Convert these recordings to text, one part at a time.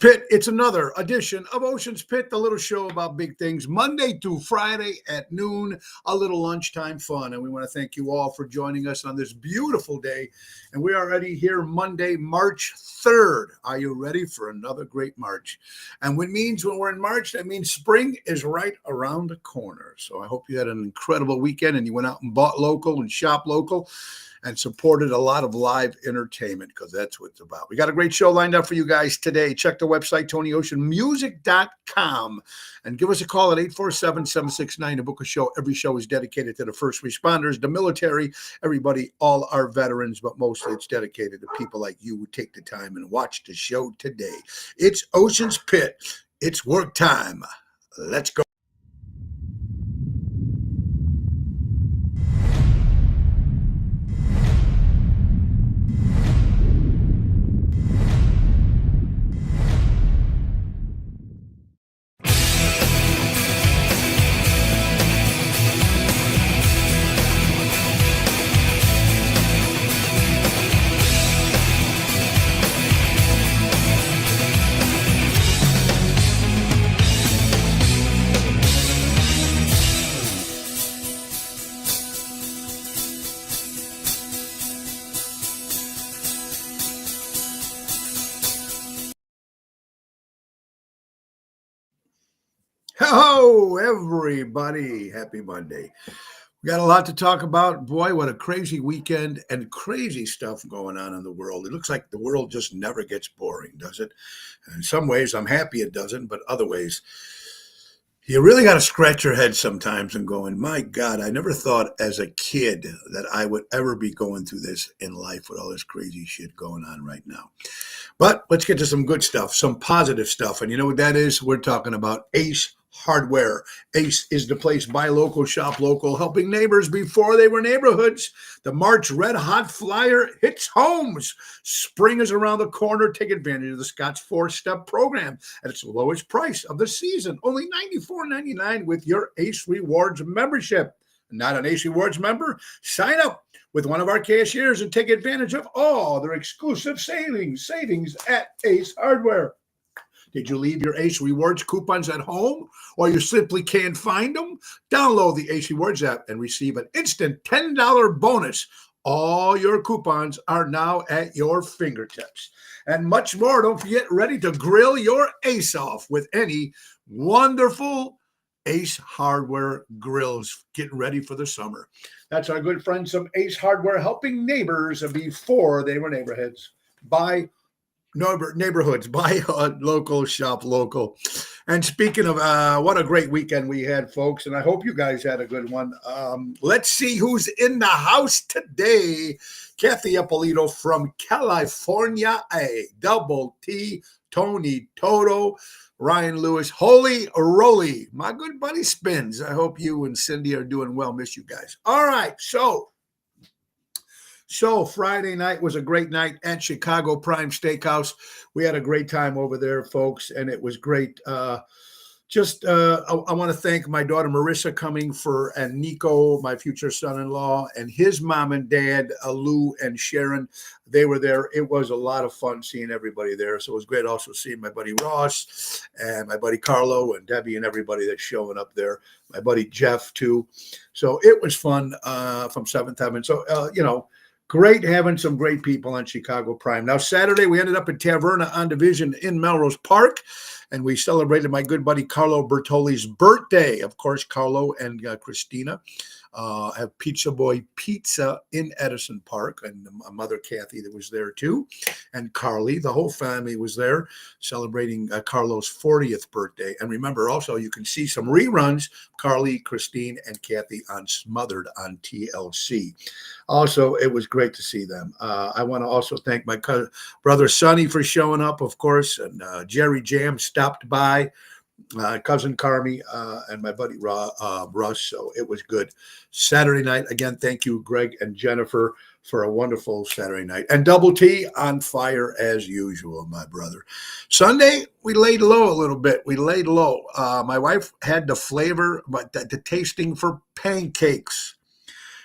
Pit. It's another edition of Ocean's Pit, the little show about big things, Monday through Friday at noon, a little lunchtime fun. And we want to thank you all for joining us on this beautiful day. And we are already here Monday, March 3rd. Are you ready for another great March? And what means when we're in March, that means spring is right around the corner. So I hope you had an incredible weekend and you went out and bought local and shop local and supported a lot of live entertainment, because that's what it's about. We got a great show lined up for you guys today. Check the website, TonyOceanMusic.com, and give us a call at 847-769 to book a show. Every show is dedicated to the first responders, the military, everybody, all our veterans, but mostly it's dedicated to people like you who take the time and watch the show today. It's Ocean's Pit. It's work time. Let's go. Hello, everybody. Happy Monday. We got a lot to talk about. Boy, what a crazy weekend and crazy stuff going on in the world. It looks like the world just never gets boring, does it? And in some ways, I'm happy it doesn't, but other ways, you really got to scratch your head sometimes and going, my God, I never thought as a kid that I would ever be going through this in life with all this crazy shit going on right now. But let's get to some good stuff, some positive stuff. And you know what that is? We're talking about Ace Hardware. Ace is the place, buy local, shop local, helping neighbors before they were neighborhoods. The March Red Hot Flyer hits homes. Spring is around the corner. Take advantage of the Scott's 4-step program at its lowest price of the season, only $94.99 with your Ace Rewards membership. Not an Ace Rewards member? Sign up with one of our cashiers and take advantage of all their exclusive savings at Ace Hardware. Did you leave your Ace Rewards coupons at home, or you simply can't find them? Download the Ace Rewards app and receive an instant $10 bonus. All your coupons are now at your fingertips. And much more. Don't forget, ready to grill your Ace off with any wonderful Ace Hardware grills. Get ready for the summer. That's our good friends from Ace Hardware, helping neighbors before they were neighborhoods. Neighborhoods, buy local, shop local. And speaking of what a great weekend we had, folks, and I hope you guys had a good one. Let's see who's in the house today. Kathy Ippolito from California, a double T, Tony Toto, Ryan Lewis, Holy Roly, my good buddy Spins. I hope you and Cindy are doing well. Miss you guys. All right, So Friday night was a great night at Chicago Prime Steakhouse. We had a great time over there, folks, and it was great. I want to thank my daughter Marissa coming and Nico, my future son-in-law, and his mom and dad, Lou and Sharon. They were there. It was a lot of fun seeing everybody there. So it was great also seeing my buddy Ross and my buddy Carlo and Debbie and everybody that's showing up there. My buddy Jeff, too. So it was fun from 7th Heaven. So, great having some great people on Chicago Prime. Now, Saturday, we ended up at Taverna on Division in Melrose Park, and we celebrated my good buddy Carlo Bertoli's birthday. Of course, Carlo and Christina have Pizza Boy Pizza in Edison Park, and my mother, Kathy, that was there too, and Carly. The whole family was there celebrating Carlo's 40th birthday. And remember, also, you can see some reruns, Carly, Christine, and Kathy on Smothered on TLC. Also, it was great to see them. I want to also thank my brother Sonny for showing up, of course, and Jerry Jam stopped by, cousin Carmi, and my buddy Russ. So it was good. Saturday night, again, thank you, Greg and Jennifer, for a wonderful Saturday night. And Double T on fire as usual, my brother. Sunday, we laid low a little bit. We laid low. My wife had the flavor, but the tasting for pancakes.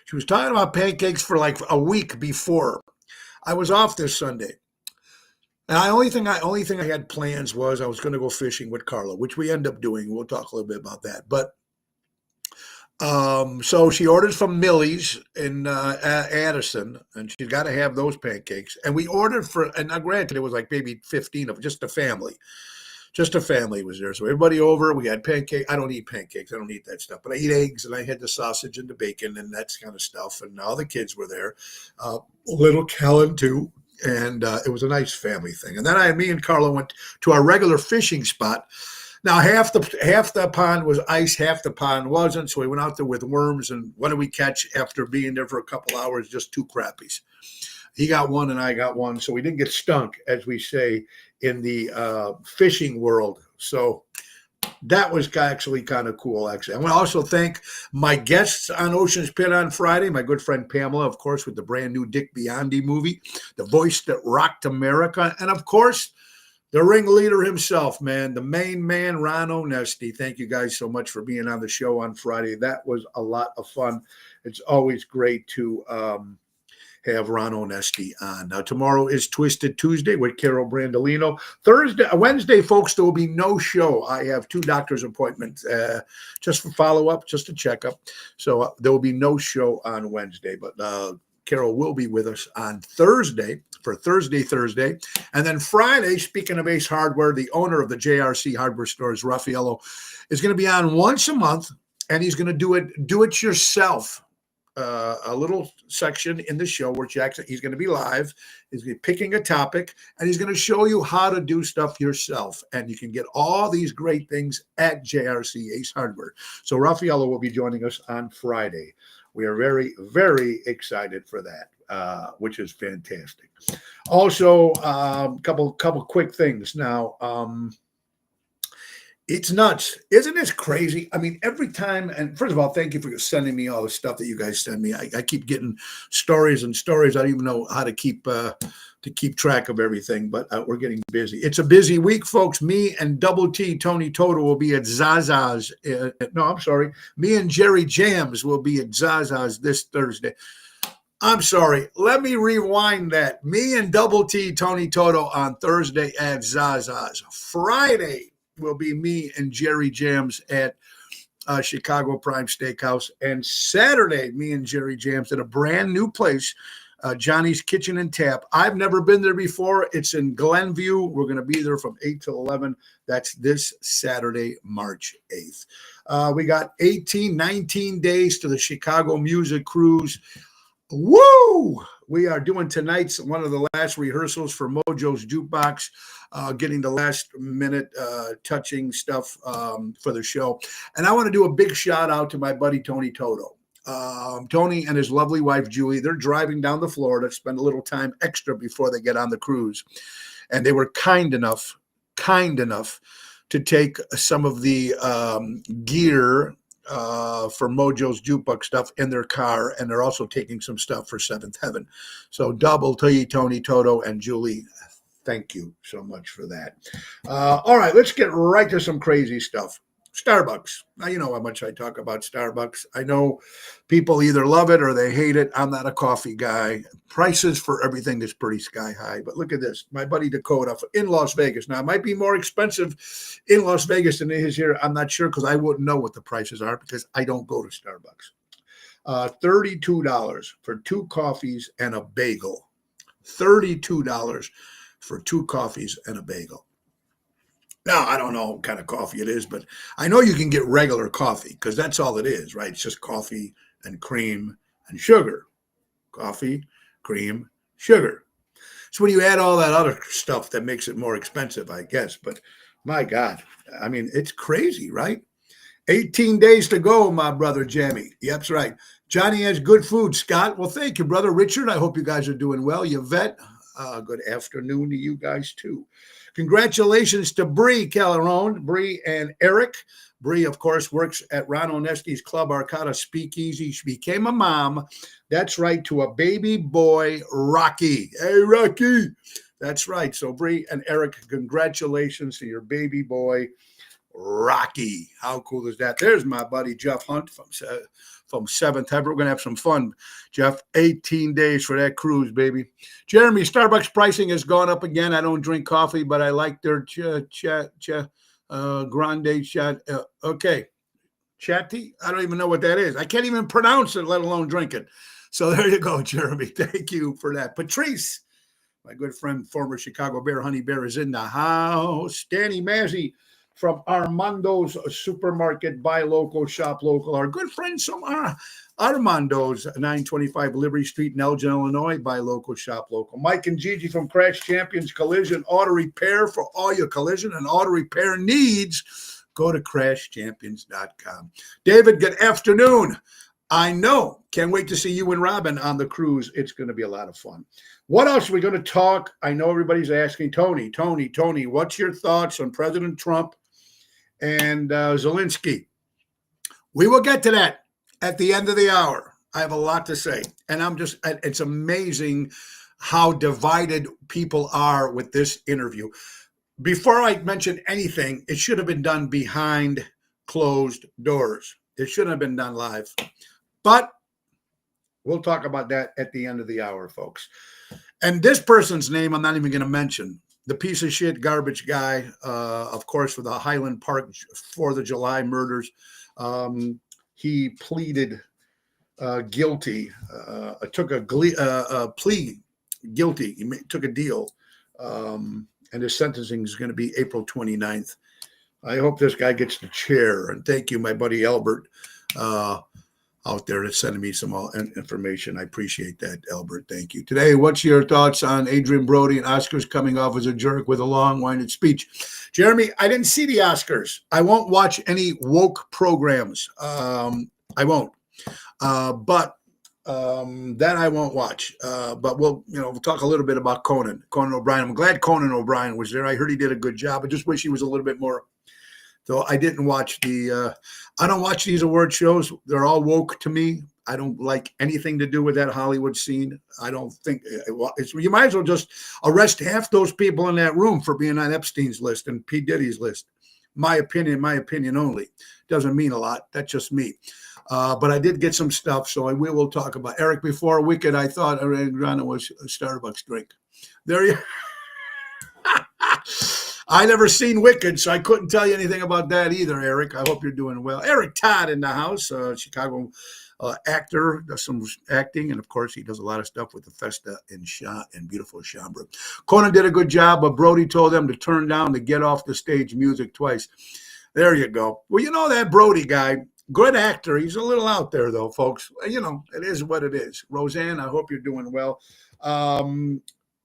She was talking about pancakes for like a week before. I was off this Sunday. And only thing I had plans was I was going to go fishing with Carla, which we end up doing. We'll talk a little bit about that. But so she orders from Millie's in Addison, and she's got to have those pancakes. And we ordered for, and now granted, it was like maybe 15 of just a family. Just a family was there. So everybody over, we had pancake. I don't eat pancakes. I don't eat that stuff. But I eat eggs, and I had the sausage and the bacon and that kind of stuff. And all the kids were there. Little Kellen, too. And it was a nice family thing. And then me and Carla went to our regular fishing spot. Now half the pond was ice, half the pond wasn't. So we went out there with worms, and what did we catch after being there for a couple hours? Just two crappies. He got one and I got one, so we didn't get stunk, as we say in the fishing world. So that was actually kind of cool, actually. I want to also thank my guests on Ocean's Pit on Friday, my good friend Pamela, of course, with the brand new Dick Biondi movie, the voice that rocked America, and of course, the ringleader himself, man, the main man, Ron Onesti. Thank you guys so much for being on the show on Friday. That was a lot of fun. It's always great to have Ron Onesti on. Now, tomorrow is Twisted Tuesday with Carol Brandolino. Wednesday, folks, there will be no show. I have 2 doctor's appointments just for follow-up, just a checkup. So there will be no show on Wednesday, but Carol will be with us on Thursday for Thursday. And then Friday, speaking of Ace Hardware, the owner of the JRC hardware stores, Raffaello, is going to be on once a month, and he's going to do it yourself. A little section in the show where he's going to be live. He's going to be picking a topic, and he's going to show you how to do stuff yourself. And you can get all these great things at JRC Ace Hardware. So Raffaello will be joining us on Friday. We are very, very excited for that, which is fantastic. Also, couple quick things now. It's nuts. Isn't this crazy? I mean, every time, and first of all, thank you for sending me all the stuff that you guys send me. I keep getting stories and stories. I don't even know how to keep track of everything, but we're getting busy. It's a busy week, folks. Me and Double T, Tony Toto, will be at Zaza's. Me and Jerry Jams will be at Zaza's this Thursday. I'm sorry. Let me rewind that. Me and Double T, Tony Toto on Thursday at Zaza's. Friday will be me and Jerry Jams at Chicago Prime Steakhouse. And Saturday, me and Jerry Jams at a brand new place, Johnny's Kitchen and Tap. I've never been there before. It's in Glenview. We're going to be there from 8 to 11. That's this Saturday, March 8th. We got 19 days to the Chicago Music Cruise. Woo! We are doing tonight's one of the last rehearsals for Mojo's Jukebox, getting the last minute touching stuff for the show. And I want to do a big shout out to my buddy Tony Toto. Tony and his lovely wife Julie, they're driving down to Florida to spend a little time extra before they get on the cruise. And they were kind enough to take some of the gear for Mojo's Jukebox stuff in their car, and they're also taking some stuff for Seventh Heaven. So double to you, Tony, Toto, and Julie. Thank you so much for that. All right, let's get right to some crazy stuff. Starbucks. Now, you know how much I talk about Starbucks. I know people either love it or they hate it. I'm not a coffee guy. Prices for everything is pretty sky high. But look at this. My buddy Dakota in Las Vegas. Now, it might be more expensive in Las Vegas than it is here. I'm not sure because I wouldn't know what the prices are because I don't go to Starbucks. $32 for 2 coffees and a bagel. $32 for 2 coffees and a bagel. Now, I don't know what kind of coffee it is, but I know you can get regular coffee because that's all it is, right? It's just coffee and cream and sugar. Coffee, cream, sugar. So when you add all that other stuff, that makes it more expensive, I guess. But my God, I mean, it's crazy, right? 18 days to go, my brother Jamie. Yep, that's right. Johnny has good food, Scott. Well, thank you, brother Richard. I hope you guys are doing well. Yvette, good afternoon to you guys, too. Congratulations to Bree Calderon, Bree and Eric. Bree, of course, works at Ron Onesti's Club Arcata Speakeasy. She became a mom. That's right, to a baby boy, Rocky. Hey, Rocky. That's right. So Bree and Eric, congratulations to your baby boy, Rocky. How cool is that? There's my buddy Jeff Hunt from 7th Heaven. We're going to have some fun, Jeff. 18 days for that cruise, baby. Jeremy, Starbucks pricing has gone up again. I don't drink coffee, but I like their grande chat. Okay. Chatty? I don't even know what that is. I can't even pronounce it, let alone drink it. So there you go, Jeremy. Thank you for that. Patrice, my good friend, former Chicago Bear, Honey Bear, is in the house. Danny Mazzy from Armando's Supermarket, buy local, shop local. Our good friends from Armando's, 925 Liberty Street in Elgin, Illinois, buy local, shop local. Mike and Gigi from Crash Champions Collision Auto Repair for all your collision and auto repair needs. Go to crashchampions.com. David, good afternoon. I know. Can't wait to see you and Robin on the cruise. It's going to be a lot of fun. What else are we going to talk? I know everybody's asking, Tony, what's your thoughts on President Trump and Zelensky? We will get to that at the end of the hour. I have a lot to say. And it's amazing how divided people are with this interview. Before I mention anything, it should have been done behind closed doors. It shouldn't have been done live. But we'll talk about that at the end of the hour, folks. And this person's name I'm not even going to mention. The piece of shit garbage guy, of course, for the Highland Park 4th of July murders. He pleaded guilty, took a plea guilty. He took a deal. And his sentencing is going to be April 29th. I hope this guy gets the chair. And thank you, my buddy Albert, out there that's sending me some information. I appreciate that, Albert. Thank you. Today, what's your thoughts on Adrian Brody and Oscars coming off as a jerk with a long-winded speech? Jeremy, I didn't see the Oscars. I won't watch any woke programs. I won't. But that I won't watch. But we'll talk a little bit about Conan O'Brien. I'm glad Conan O'Brien was there. I heard he did a good job. I just wish he was a little bit more. So I didn't watch I don't watch these award shows. They're all woke to me. I don't like anything to do with that Hollywood scene. I don't think you might as well just arrest half those people in that room for being on Epstein's list and P. Diddy's list. My opinion only. Doesn't mean a lot. That's just me. But I did get some stuff, so we will talk about Eric. Before Wicked, I thought Ariana Grande was a Starbucks drink. There you. I never seen Wicked, so I couldn't tell you anything about that either, Eric. I hope you're doing well. Eric Todd in the house, Chicago actor, does some acting, and of course he does a lot of stuff with the Festa in beautiful Chambra. Conan did a good job, but Brody told them to turn down the Get Off the Stage music twice. There you go. Well, you know that Brody guy. Good actor. He's a little out there, though, folks. It is what it is. Roseanne, I hope you're doing well.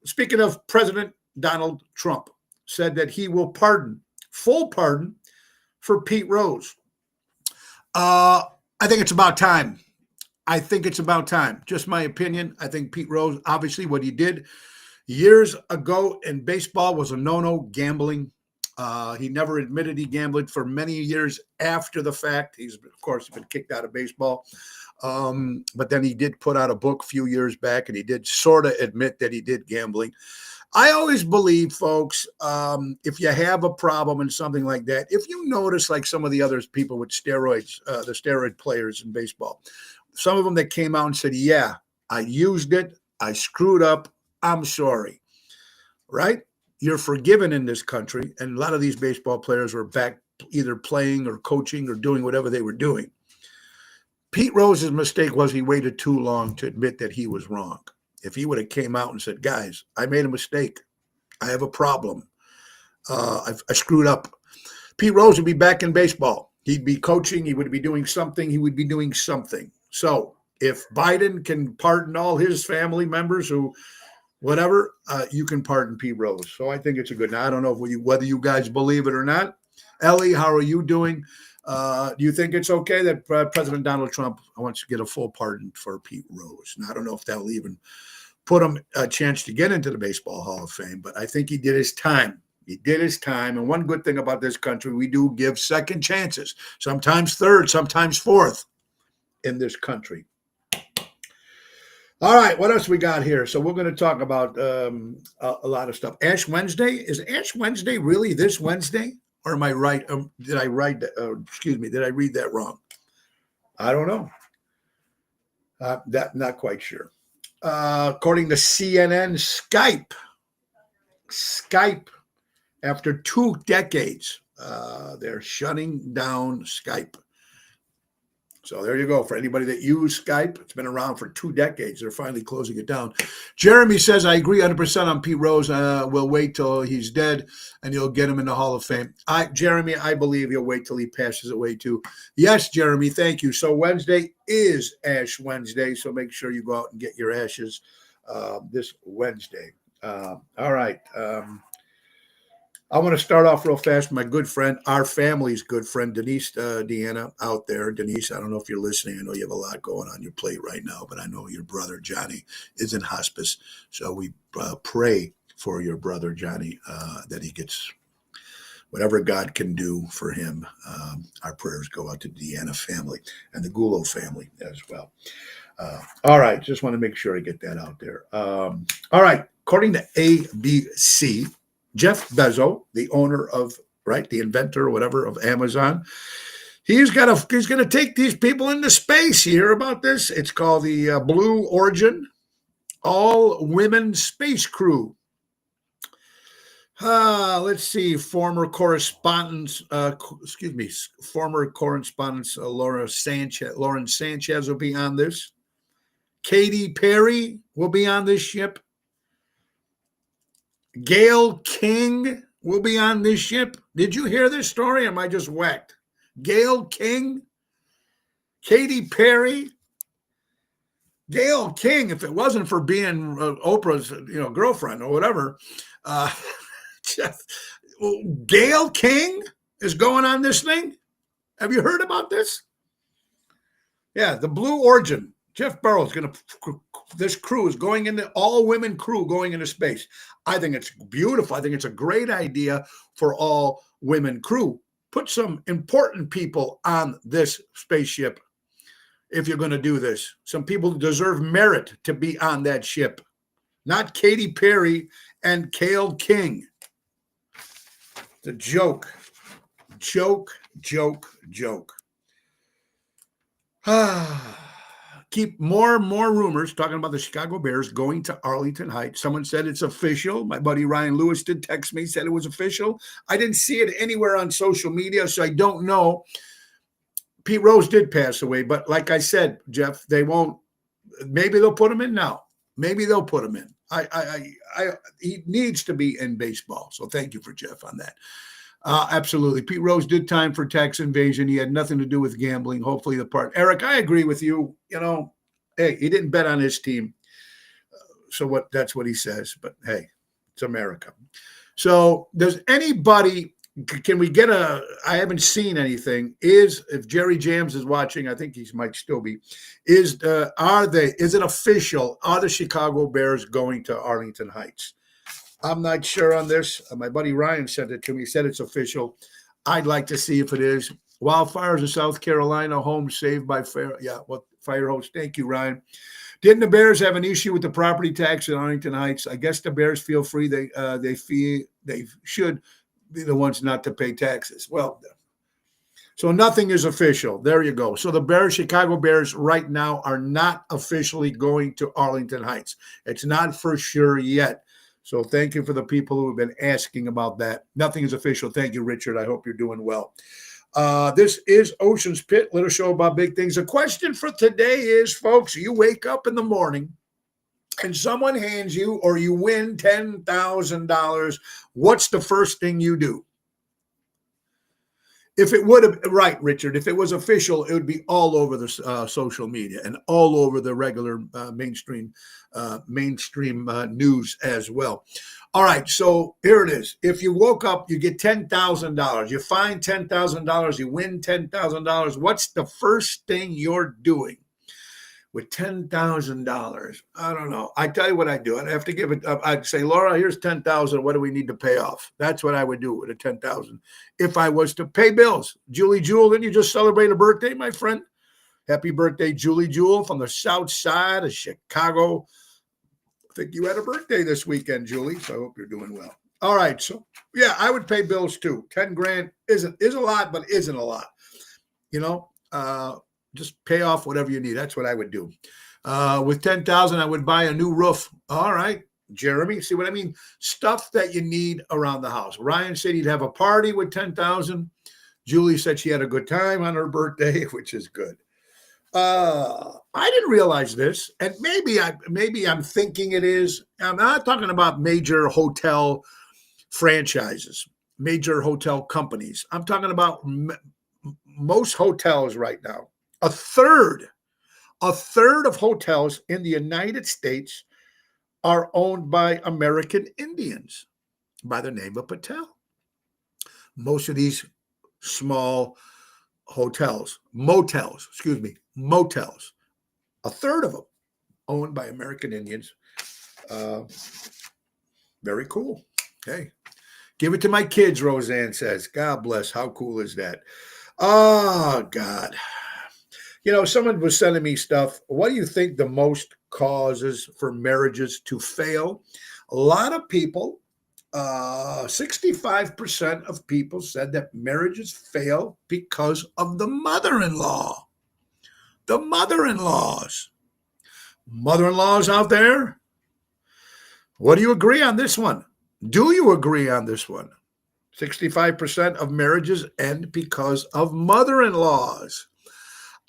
Speaking of President Donald Trump, said that he will full pardon for Pete Rose. I think it's about time. Just my opinion. I think Pete Rose, obviously what he did years ago in baseball was a no-no, gambling. He never admitted he gambled for many years after the fact. He's, of course, been kicked out of baseball. But then he did put out a book a few years back, and he did sort of admit that he did gambling. I always believe, folks, if you have a problem and something like that, if you notice like some of the other people with steroids, the steroid players in baseball, some of them that came out and said, yeah, I used it, I screwed up, I'm sorry, right? You're forgiven in this country, and a lot of these baseball players were back either playing or coaching or doing whatever they were doing. Pete Rose's mistake was he waited too long to admit that he was wrong. If he would have came out and said, guys, I made a mistake. I have a problem. I screwed up. Pete Rose would be back in baseball. He'd be coaching. He would be doing something. So if Biden can pardon all his family members who whatever, you can pardon Pete Rose. So I think it's a good. Now, I don't know whether you guys believe it or not. Ellie, how are you doing? Do you think it's okay that President Donald Trump wants to get a full pardon for Pete Rose? Now, I don't know if that'll even put him a chance to get into the Baseball Hall of Fame, but I think he did his time. And one good thing about this country, we do give second chances, sometimes third, sometimes fourth in this country. All right, what else we got here? So we're going to talk about a lot of stuff. Ash Wednesday. Is Ash Wednesday really this Wednesday? Or am I right? Did I write that? Excuse me. Did I read that wrong? I don't know. That not quite sure. According to CNN, Skype, after 2 decades, they're shutting down Skype. So there you go. For anybody that used Skype, it's been around for 2 decades. They're finally closing it down. Jeremy says, I agree 100% on Pete Rose. We'll wait till he's dead and you'll get him in the Hall of Fame. Jeremy, I believe you'll wait till he passes away too. Yes, Jeremy, thank you. So Wednesday is Ash Wednesday. So make sure you go out and get your ashes this Wednesday. All right. I want to start off real fast. My good friend, our family's good friend, Denise Deanna out there. Denise, I don't know if you're listening. I know you have a lot going on your plate right now, but I know your brother, Johnny, is in hospice. So we pray for your brother, Johnny, that he gets whatever God can do for him. Our prayers go out to the Deanna family and the Gulo family as well. All right. Just want to make sure I get that out there. All right. According to ABC, Jeff Bezos, the owner of, the inventor or whatever of Amazon, he's going to take these people into space. You hear about this? It's called the Blue Origin all-women space crew. Let's see. Former correspondent Lauren Sanchez will be on this. Katy Perry will be on this ship. Gayle King will be on this ship. Did you hear this story? Or am I just whacked? Gayle King, Katy Perry, Gayle King. If it wasn't for being Oprah's, girlfriend or whatever, Gayle King is going on this thing. Have you heard about this? Yeah, the Blue Origin. Jeff Bezos this crew is going into all-women crew going into space. I think it's beautiful. I think it's a great idea for all-women crew. Put some important people on this spaceship if you're going to do this. Some people deserve merit to be on that ship, not Katy Perry and Gayle King. It's a joke. Joke. Keep more and more rumors talking about the Chicago Bears going to Arlington Heights. Someone said it's official. My buddy Ryan Lewis did text me, said it was official. I didn't see it anywhere on social media, so I don't know. Pete Rose did pass away, but like I said, Jeff, they won't. Maybe they'll put him in now. Maybe they'll put him in. He needs to be in baseball. So thank you for Jeff on that. Absolutely. Pete Rose did time for tax invasion. He had nothing to do with gambling. Hopefully the part. Eric, I agree with you. Hey, he didn't bet on his team. So that's what he says. But hey, it's America. So does anybody, can we get I haven't seen anything. If Jerry Jams is watching, I think he might still be, is it official? Are the Chicago Bears going to Arlington Heights? I'm not sure on this. My buddy Ryan sent it to me. He said it's official. I'd like to see if it is. Wildfires in South Carolina, homes saved by fire. Yeah, fire hose. Thank you, Ryan. Didn't the Bears have an issue with the property tax in Arlington Heights? I guess the Bears feel free. They feel they should be the ones not to pay taxes. Well, so nothing is official. There you go. So the Chicago Bears right now are not officially going to Arlington Heights. It's not for sure yet. So thank you for the people who have been asking about that. Nothing is official. Thank you, Richard. I hope you're doing well. This is Ocean's Pit, little show about big things. The question for today is, folks, you wake up in the morning and someone hands you or you win $10,000. What's the first thing you do? If it would have, right, Richard, if it was official, it would be all over the social media and all over the regular mainstream news as well. All right, so here it is. If you woke up, you get $10,000. You find $10,000. You win $10,000. What's the first thing you're doing with $10,000? I don't know. I tell you what I do. I'd have to give it up. I'd say, Laura, here's $10,000. What do we need to pay off? That's what I would do with the $10,000. If I was to pay bills. Julie Jewell, didn't you just celebrate a birthday, my friend? Happy birthday, Julie Jewell from the south side of Chicago. I think you had a birthday this weekend, Julie, so I hope you're doing well. All right. So yeah, I would pay bills too. 10 grand is a lot, but isn't a lot. You know, just pay off whatever you need. That's what I would do. With 10,000, I would buy a new roof. All right, Jeremy. See what I mean? Stuff that you need around the house. Ryan said he'd have a party with 10,000. Julie said she had a good time on her birthday, which is good. I didn't realize this, and maybe I'm thinking it is. I'm not talking about major hotel franchises, major hotel companies. I'm talking about most hotels right now. A third of hotels in the United States are owned by American Indians by the name of Patel. Most of these small motels, a third of them owned by American Indians. Very cool. Hey, give it to my kids, Roseanne says. God bless. How cool is that? Oh, God. You know, someone was sending me stuff. What do you think the most causes for marriages to fail? A lot of people, 65% of people said that marriages fail because of the mother-in-law. The mother-in-laws. Mother-in-laws out there? What do you agree on this one? Do you agree on this one? 65% of marriages end because of mother-in-laws.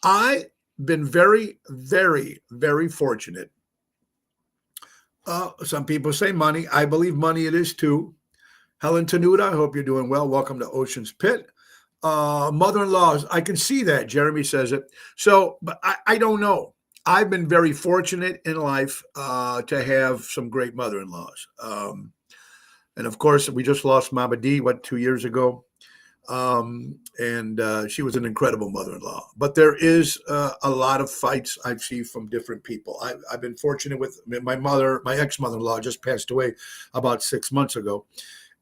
I've been very, very, very fortunate. Some people say money. I believe money it is too. Helen Tenuta, I hope you're doing well. Welcome to Ocean's Pit. Mother-in-laws, I can see that. Jeremy says it. So, but I don't know. I've been very fortunate in life to have some great mother-in-laws. And of course, we just lost Mama D, 2 years ago? And she was an incredible mother-in-law. But there is a lot of fights I see from different people. I've been fortunate with my mother. My ex-mother-in-law just passed away about 6 months ago.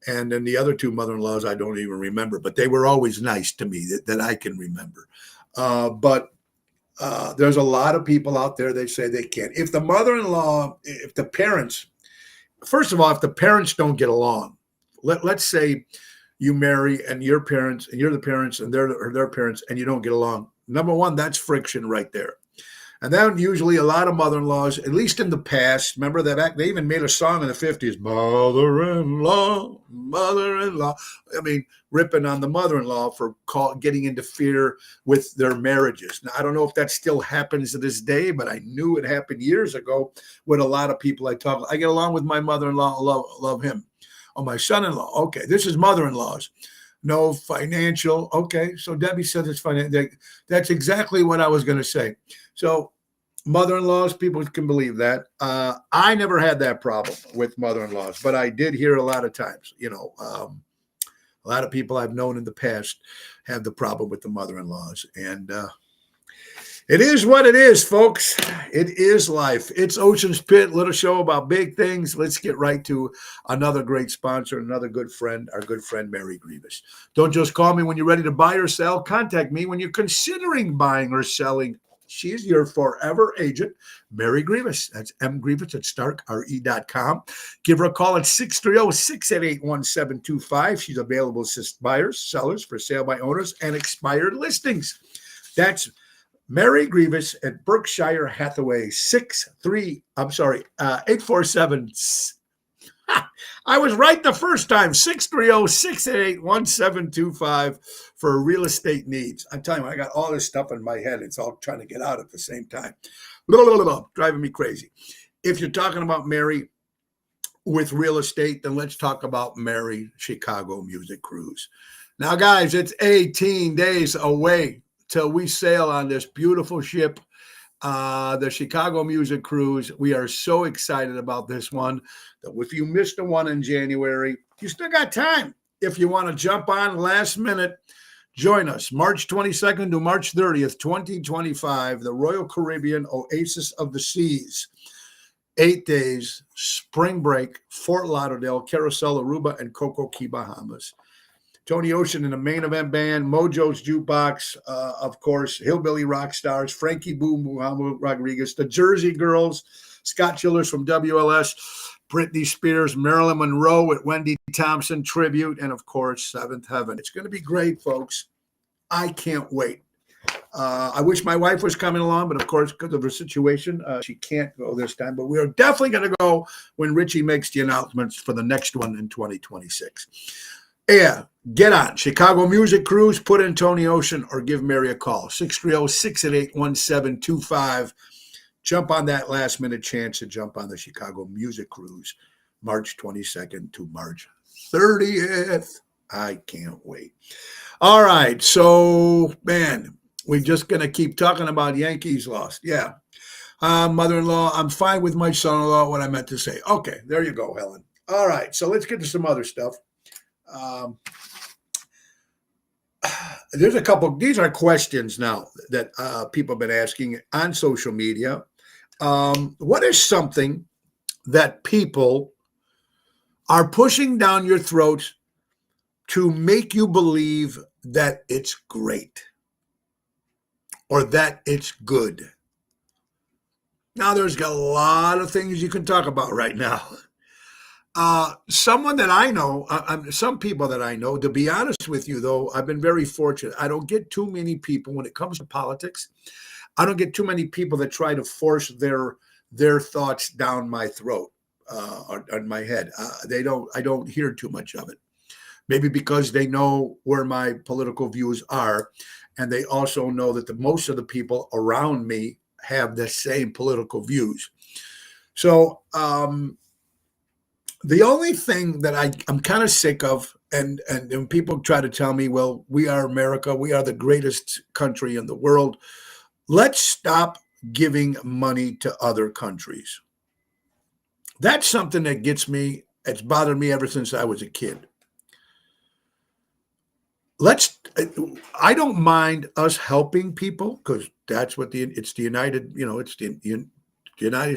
And then the other two mother-in-laws, I don't even remember. But they were always nice to me that I can remember. But there's a lot of people out there, they say they can't. If the mother-in-law, if the parents, first of all, if the parents don't get along, let's say you marry and your parents and you're the parents and they're their parents and you don't get along. Number one, that's friction right there. And then usually a lot of mother-in-laws, at least in the past, remember that they even made a song in the 50s, mother-in-law, mother-in-law. I mean, ripping on the mother-in-law for getting interfere with their marriages. Now, I don't know if that still happens to this day, but I knew it happened years ago with a lot of people I talk. I get along with my mother-in-law, love him. Oh, my son-in-law. Okay, this is mother-in-laws. No financial. Okay, so Debbie said it's financial. That's exactly what I was going to say. So mother-in-laws, people can believe that. I never had that problem with mother-in-laws, but I did hear a lot of times, a lot of people I've known in the past have the problem with the mother-in-laws. And it is what it is, folks. It is life. It's Ocean's Pit, little show about big things. Let's get right to another great sponsor, another good friend, our good friend, Mary Grievous. Don't just call me when you're ready to buy or sell. Contact me when you're considering buying or selling. She's your forever agent, Mary Grievous. That's M. Grievous at starkre.com. Give her a call at 630-688-1725. She's available to assist buyers, sellers, for sale by owners, and expired listings. That's Mary Grievous at Berkshire Hathaway, 847. I was right the first time, 630-688-1725 for real estate needs. I'm telling you, I got all this stuff in my head. It's all trying to get out at the same time. Driving me crazy. If you're talking about Mary with real estate, then let's talk about Mary Chicago Music Cruise. Now, guys, it's 18 days away till we sail on this beautiful ship, the Chicago Music Cruise. We are so excited about this one that if you missed the one in January, you still got time. If you want to jump on last minute, join us March 22nd to March 30th, 2025, the Royal Caribbean Oasis of the Seas. 8 days, spring break, Fort Lauderdale, Carousel, Aruba, and Coco Key, Bahamas. Tony Ocean in the main event band, Mojo's Jukebox, of course, Hillbilly Rock Stars, Frankie Boom, Muhammad Rodriguez, the Jersey Girls, Scott Childers from WLS, Britney Spears, Marilyn Monroe with Wendy Thompson tribute, and of course, Seventh Heaven. It's going to be great, folks. I can't wait. I wish my wife was coming along, but of course, because of her situation, she can't go this time. But we are definitely going to go when Richie makes the announcements for the next one in 2026. Yeah, get on. Chicago Music Cruise, put in Tony Ocean, or give Mary a call. 630-688-1725. Jump on that last-minute chance to jump on the Chicago Music Cruise, March 22nd to March 30th. I can't wait. All right, so, man, we're just going to keep talking about Yankees lost. Yeah. Mother-in-law, I'm fine with my son-in-law, what I meant to say. Okay, there you go, Helen. All right, so let's get to some other stuff. There's a couple, these are questions now that people have been asking on social media. What is something that people are pushing down your throat to make you believe that it's great or that it's good? Now, there's a lot of things you can talk about right now. Someone that I know, some people that I know, to be honest with you, though, I've been very fortunate. I don't get too many people when it comes to politics. I don't get too many people that try to force their thoughts down my throat, on my head. I don't hear too much of it. Maybe because they know where my political views are, and they also know that most of the people around me have the same political views. So the only thing that I'm kind of sick of, and when people try to tell me, well, we are America, we are the greatest country in the world, let's stop giving money to other countries. That's something that gets me, it's bothered me ever since I was a kid. I don't mind us helping people, because that's what it's the United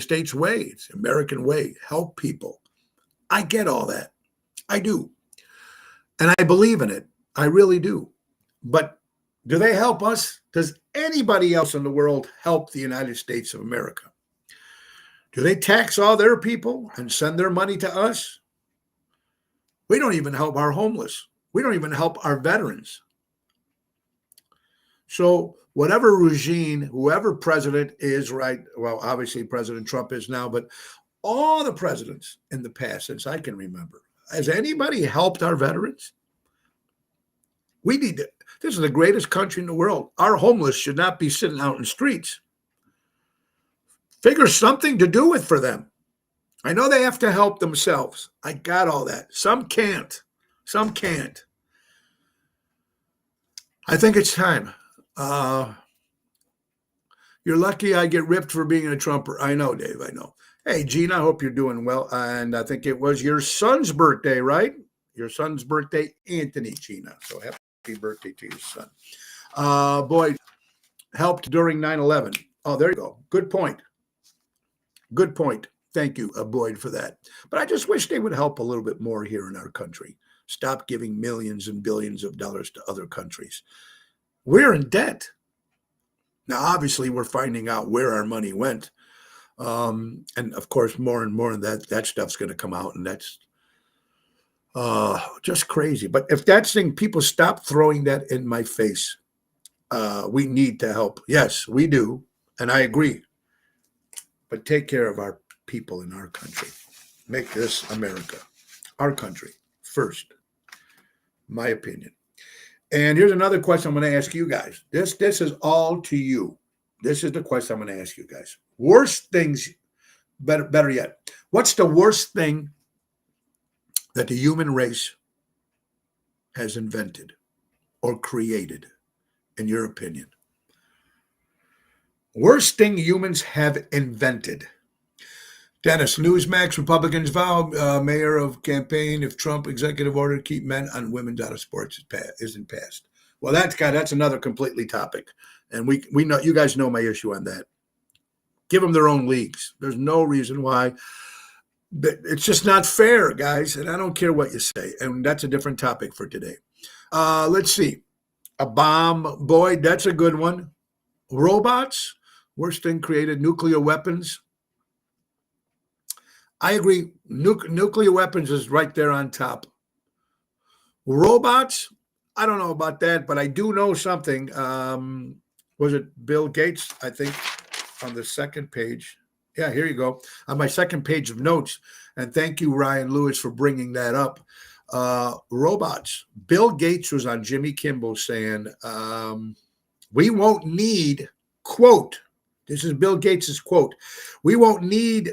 States way. It's the American way. Help people. I get all that. I do. And I believe in it. I really do. But do they help us? Does anybody else in the world help the United States of America? Do they tax all their people and send their money to us? We don't even help our homeless. We don't even help our veterans. So whatever regime, whoever president is, right, well, obviously President Trump is now, but all the presidents in the past, since I can remember, has anybody helped our veterans? We need to. This is the greatest country in the world. Our homeless should not be sitting out in the streets. Figure something to do it for them. I know they have to help themselves. I got all that. Some can't. Some can't. I think it's time. You're lucky I get ripped for being a Trumper. I know, Dave, I know. Hey, Gina, I hope you're doing well. And I think it was your son's birthday, right? Your son's birthday, Anthony, Gina. So happy birthday to your son. Boyd helped during 9/11. Oh, there you go. Good point. Good point. Thank you, Boyd, for that. But I just wish they would help a little bit more here in our country. Stop giving millions and billions of dollars to other countries. We're in debt. Now, obviously, we're finding out where our money went. And of course, more and more of that stuff's going to come out, and that's just crazy. But if that's thing, people stop throwing that in my face. We need to help. Yes, we do. And I agree. But take care of our people in our country. Make this America, our country, first. My opinion. And here's another question I'm going to ask you guys. This is all to you. This is the question I'm going to ask you guys. Worst things, better yet, what's the worst thing that the human race has invented or created, in your opinion? Worst thing humans have invented. Dennis, Newsmax, Republicans vow, mayor of campaign, if Trump executive order to keep men and women out of sports isn't passed. Well, that's another completely topic. And we know, you guys know my issue on that. Give them their own leagues. There's no reason why. It's just not fair, guys. And I don't care what you say. And that's a different topic for today. Let's see. A bomb, Boyd, that's a good one. Robots, worst thing created, nuclear weapons. I agree. Nuclear weapons is right there on top. Robots, I don't know about that, but I do know something. Was it Bill Gates? I think on the second page. Yeah, here you go. On my second page of notes. And thank you, Ryan Lewis, for bringing that up. Robots. Bill Gates was on Jimmy Kimmel saying, we won't need, quote, this is Bill Gates's quote, we won't need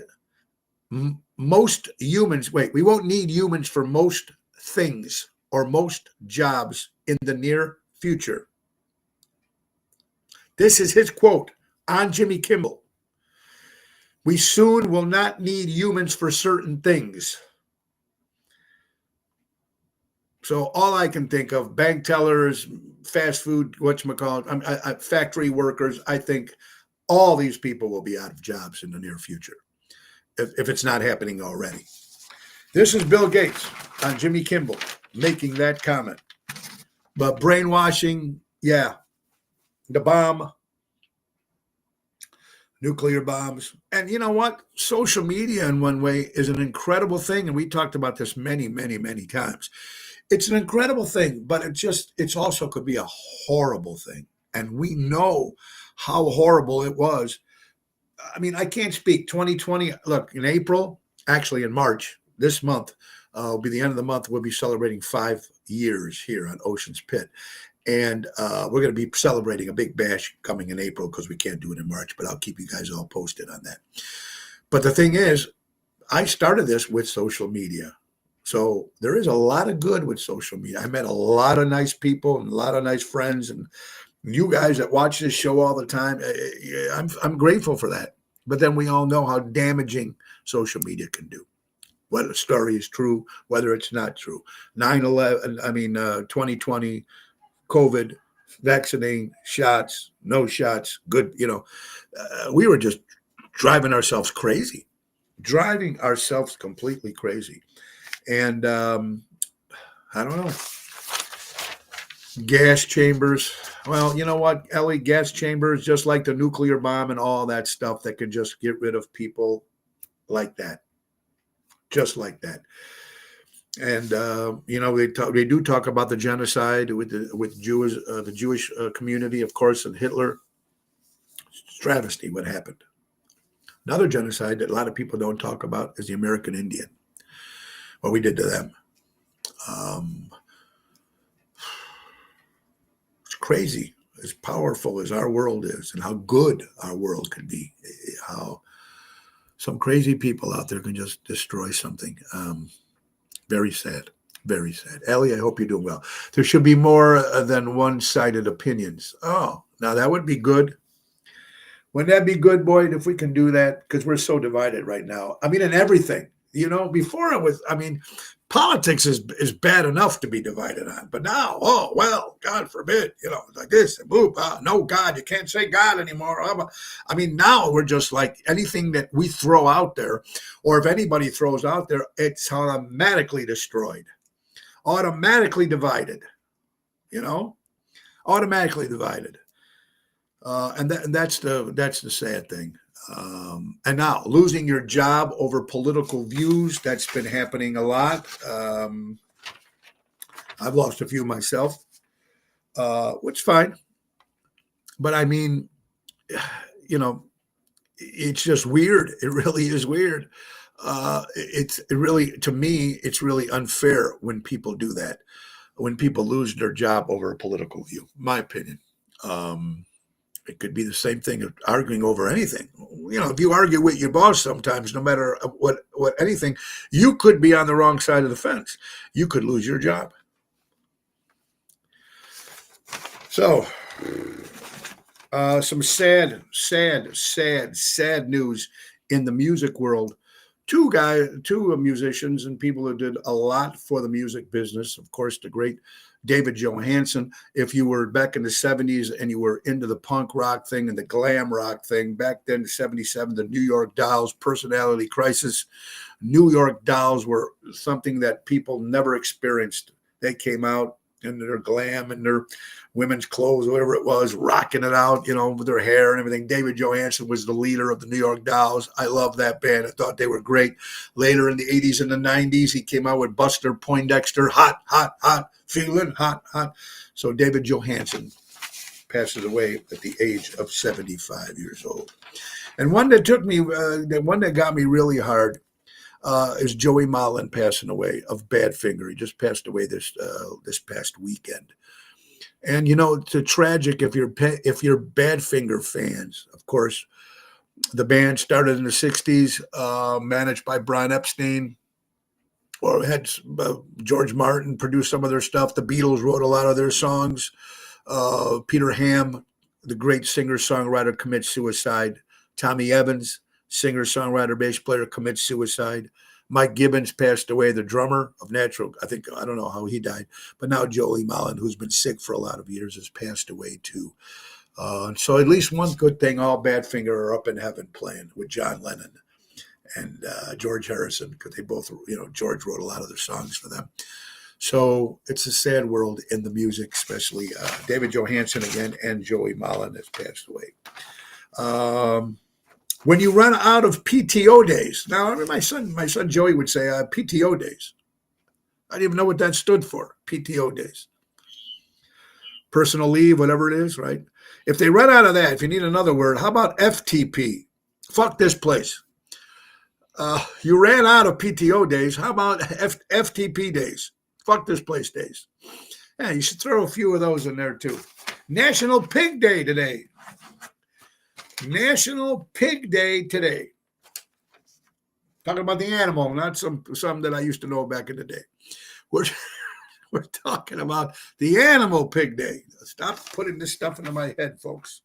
most humans. Wait, we won't need humans for most things or most jobs in the near future. This is his quote on Jimmy Kimmel. We soon will not need humans for certain things. So all I can think of, bank tellers, fast food, whatchamacallit, factory workers, I think all these people will be out of jobs in the near future, if it's not happening already. This is Bill Gates on Jimmy Kimmel making that comment. But brainwashing, yeah, the bomb, nuclear bombs. And you know what? Social media in one way is an incredible thing. And we talked about this many, many, many times. It's an incredible thing, but it's also could be a horrible thing. And we know how horrible it was. I mean, I can't speak 2020. Look, in April, actually in March, this month, will be the end of the month. We'll be celebrating 5 years here on Ocean's Pit. And we're going to be celebrating a big bash coming in April because we can't do it in March, but I'll keep you guys all posted on that. But the thing is, I started this with social media. So there is a lot of good with social media. I met a lot of nice people and a lot of nice friends, and you guys that watch this show all the time. I'm grateful for that. But then we all know how damaging social media can do. Whether a story is true, whether it's not true. 9/11, 2020, COVID, vaccinating, shots, no shots, good, we were just driving ourselves completely crazy. And I don't know. Gas chambers. Well, you know what, Ellie? Gas chambers, just like the nuclear bomb and all that stuff that can just get rid of people like that. Just like that. And they do talk about the genocide with the Jewish community, of course, and Hitler. It's travesty what happened. Another genocide that a lot of people don't talk about is the American Indian. What we did to them. It's crazy, as powerful as our world is, and how good our world can be. How some crazy people out there can just destroy something. Very sad. Very sad. Ellie, I hope you're doing well. There should be more than one-sided opinions. Oh, now that would be good. Wouldn't that be good, Boyd, if we can do that? Because we're so divided right now. I mean, in everything. Before it was, politics is bad enough to be divided on. But now, oh, well, God forbid, like this. No, God, you can't say God anymore. Now we're just like anything that we throw out there, or if anybody throws out there, it's automatically destroyed, automatically divided, automatically divided. And that's the sad thing. And now losing your job over political views, that's been happening a lot. I've lost a few myself, which is fine. But it's just weird. It really is weird. To me, it's really unfair when people do that, when people lose their job over a political view, my opinion. It could be the same thing of arguing over anything. If you argue with your boss sometimes, no matter what anything, you could be on the wrong side of the fence. You could lose your job. So, some sad news in the music world. Two musicians and people who did a lot for the music business. Of course, the great David Johansen. If you were back in the 70s and you were into the punk rock thing and the glam rock thing, back then, 77, the New York Dolls, Personality Crisis. New York Dolls were something that people never experienced. They came out in their glam and their women's clothes, whatever it was, rocking it out, with their hair and everything. David Johansen was the leader of the New York Dolls. I love that band. I thought they were great. Later in the 80s and the 90s, he came out with Buster Poindexter, Hot, Hot, Hot, Feeling Hot, Hot. So David Johansen passes away at the age of 75 years old. And one that took me, the one that got me really hard is Joey Molland passing away of Badfinger. He just passed away this past weekend. And it's tragic if you're Badfinger fans. Of course, the band started in the '60s, managed by Brian Epstein, or had George Martin produce some of their stuff. The Beatles wrote a lot of their songs. Peter Ham, the great singer-songwriter, commits suicide. Tommy Evans, singer-songwriter, bass player, commits suicide. Mike Gibbons passed away, the drummer of Natural. I don't know how he died, but now Joey Molland, who's been sick for a lot of years, has passed away too. So at least one good thing, all Badfinger are up in heaven playing with John Lennon and George Harrison, because they both, George wrote a lot of their songs for them. So it's a sad world in the music, especially David Johansen again, and Joey Molland has passed away. When you run out of PTO days, now my son Joey would say PTO days. I didn't even know what that stood for. PTO days, personal leave, whatever it is, right? If they run out of that, if you need another word, how about FTP? Fuck this place. You ran out of PTO days. How about FTP days? Fuck this place days. Yeah, you should throw a few of those in there too. National Pig Day today. National Pig Day today. Talking about the animal, not some that I used to know back in the day. We're talking about the Animal Pig Day. Stop putting this stuff into my head, folks.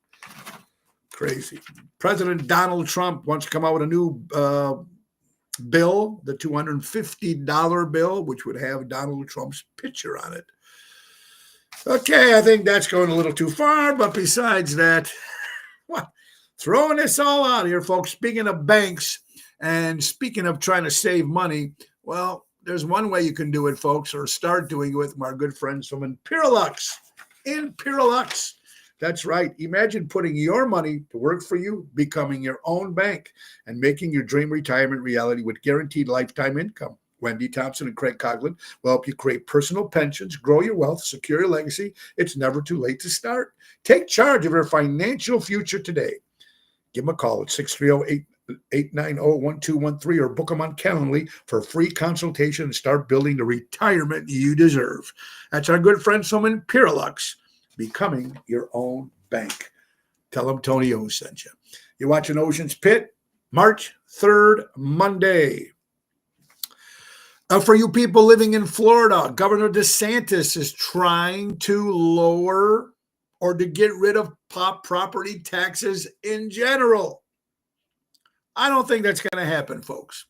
Crazy. President Donald Trump wants to come out with a new bill, the $250 bill, which would have Donald Trump's picture on it. Okay, I think that's going a little too far, but besides that, what? Throwing this all out here, folks. Speaking of banks and speaking of trying to save money, well, there's one way you can do it, folks, or start doing it with our good friends from Imperialux. Imperialux. That's right. Imagine putting your money to work for you, becoming your own bank, and making your dream retirement reality with guaranteed lifetime income. Wendy Thompson and Craig Coughlin will help you create personal pensions, grow your wealth, secure your legacy. It's never too late to start. Take charge of your financial future today. Give them a call at 630-890-1213 or book them on Calendly for a free consultation and start building the retirement you deserve. That's our good friends from Imperialux, becoming your own bank. Tell them Tony O sent you. You're watching Ocean's Pit, March 3rd, Monday. For you people living in Florida, Governor DeSantis is trying to lower or to get rid of property taxes in general. I don't think that's going to happen, folks.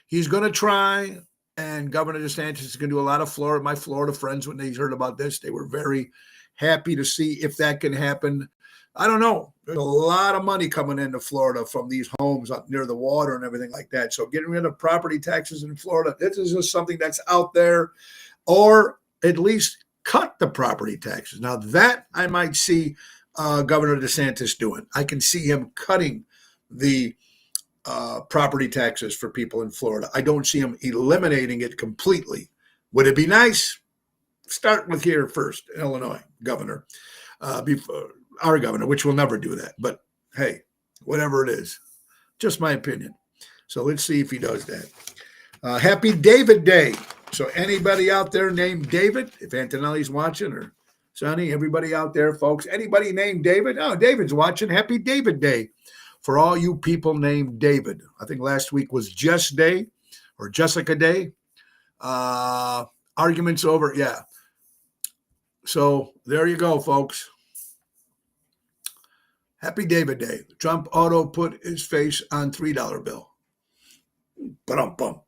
He's going to try, and Governor DeSantis is going to do a lot of Florida. My Florida friends, when they heard about this, they were very happy to see if that can happen. I don't know. There's a lot of money coming into Florida from these homes up near the water and everything like that. So getting rid of property taxes in Florida, this is just something that's out there, or at least cut the property taxes. Now that I might see Governor DeSantis doing. I can see him cutting the property taxes for people in Florida. I don't see him eliminating it completely. Would it be nice? Start with here first, Illinois governor, before our governor, which will never do that. But hey, whatever it is, just my opinion. So let's see if he does that. Happy David Day. So anybody out there named David, if Antonelli's watching, or Sonny, everybody out there, folks, anybody named David? Oh, David's watching. Happy David Day for all you people named David. I think last week was Jess Day or Jessica Day. Arguments over. Yeah. So there you go, folks. Happy David Day. Trump auto put his face on $3 bill. Ba-dum-bum.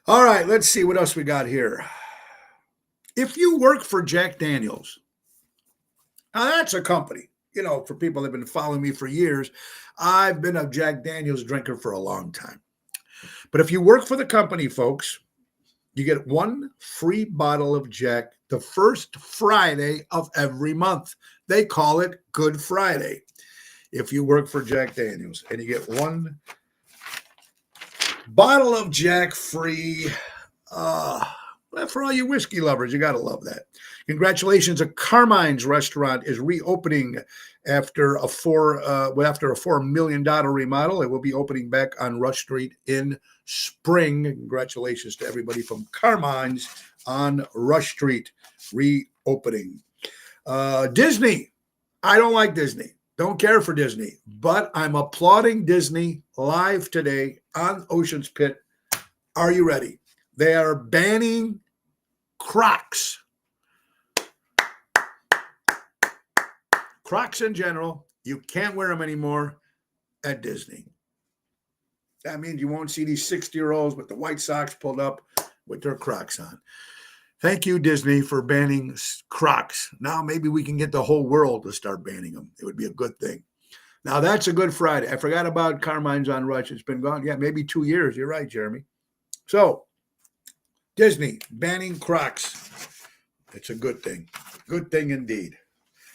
All right, let's see what else we got here. If you work for Jack Daniels, now that's a company. You know, for people that have been following me for years, I've been a Jack Daniels drinker for a long time. But if you work for the company, folks, You get one free bottle of Jack the first Friday of every month. They call it Good Friday. If you work for Jack Daniels, and you get one bottle of Jack free. For all you whiskey lovers, you got to love that. Congratulations, a Carmine's restaurant is reopening after a $4 million remodel. It will be opening back on Rush Street in spring. Congratulations to everybody from Carmine's on Rush Street reopening. Disney. I don't like Disney. Don't care for Disney, but I'm applauding Disney live today on Ocean's Pit. Are you ready? They are banning Crocs. Crocs in general, you can't wear them anymore at Disney. That means you won't see these 60-year-olds with the white socks pulled up with their Crocs on. Thank you, Disney, for banning Crocs. Now maybe we can get the whole world to start banning them. It would be a good thing. Now, that's a Good Friday. I forgot about Carmine's on Rush. It's been gone, maybe 2 years. You're right, Jeremy. So, Disney banning Crocs. It's a good thing. Good thing indeed.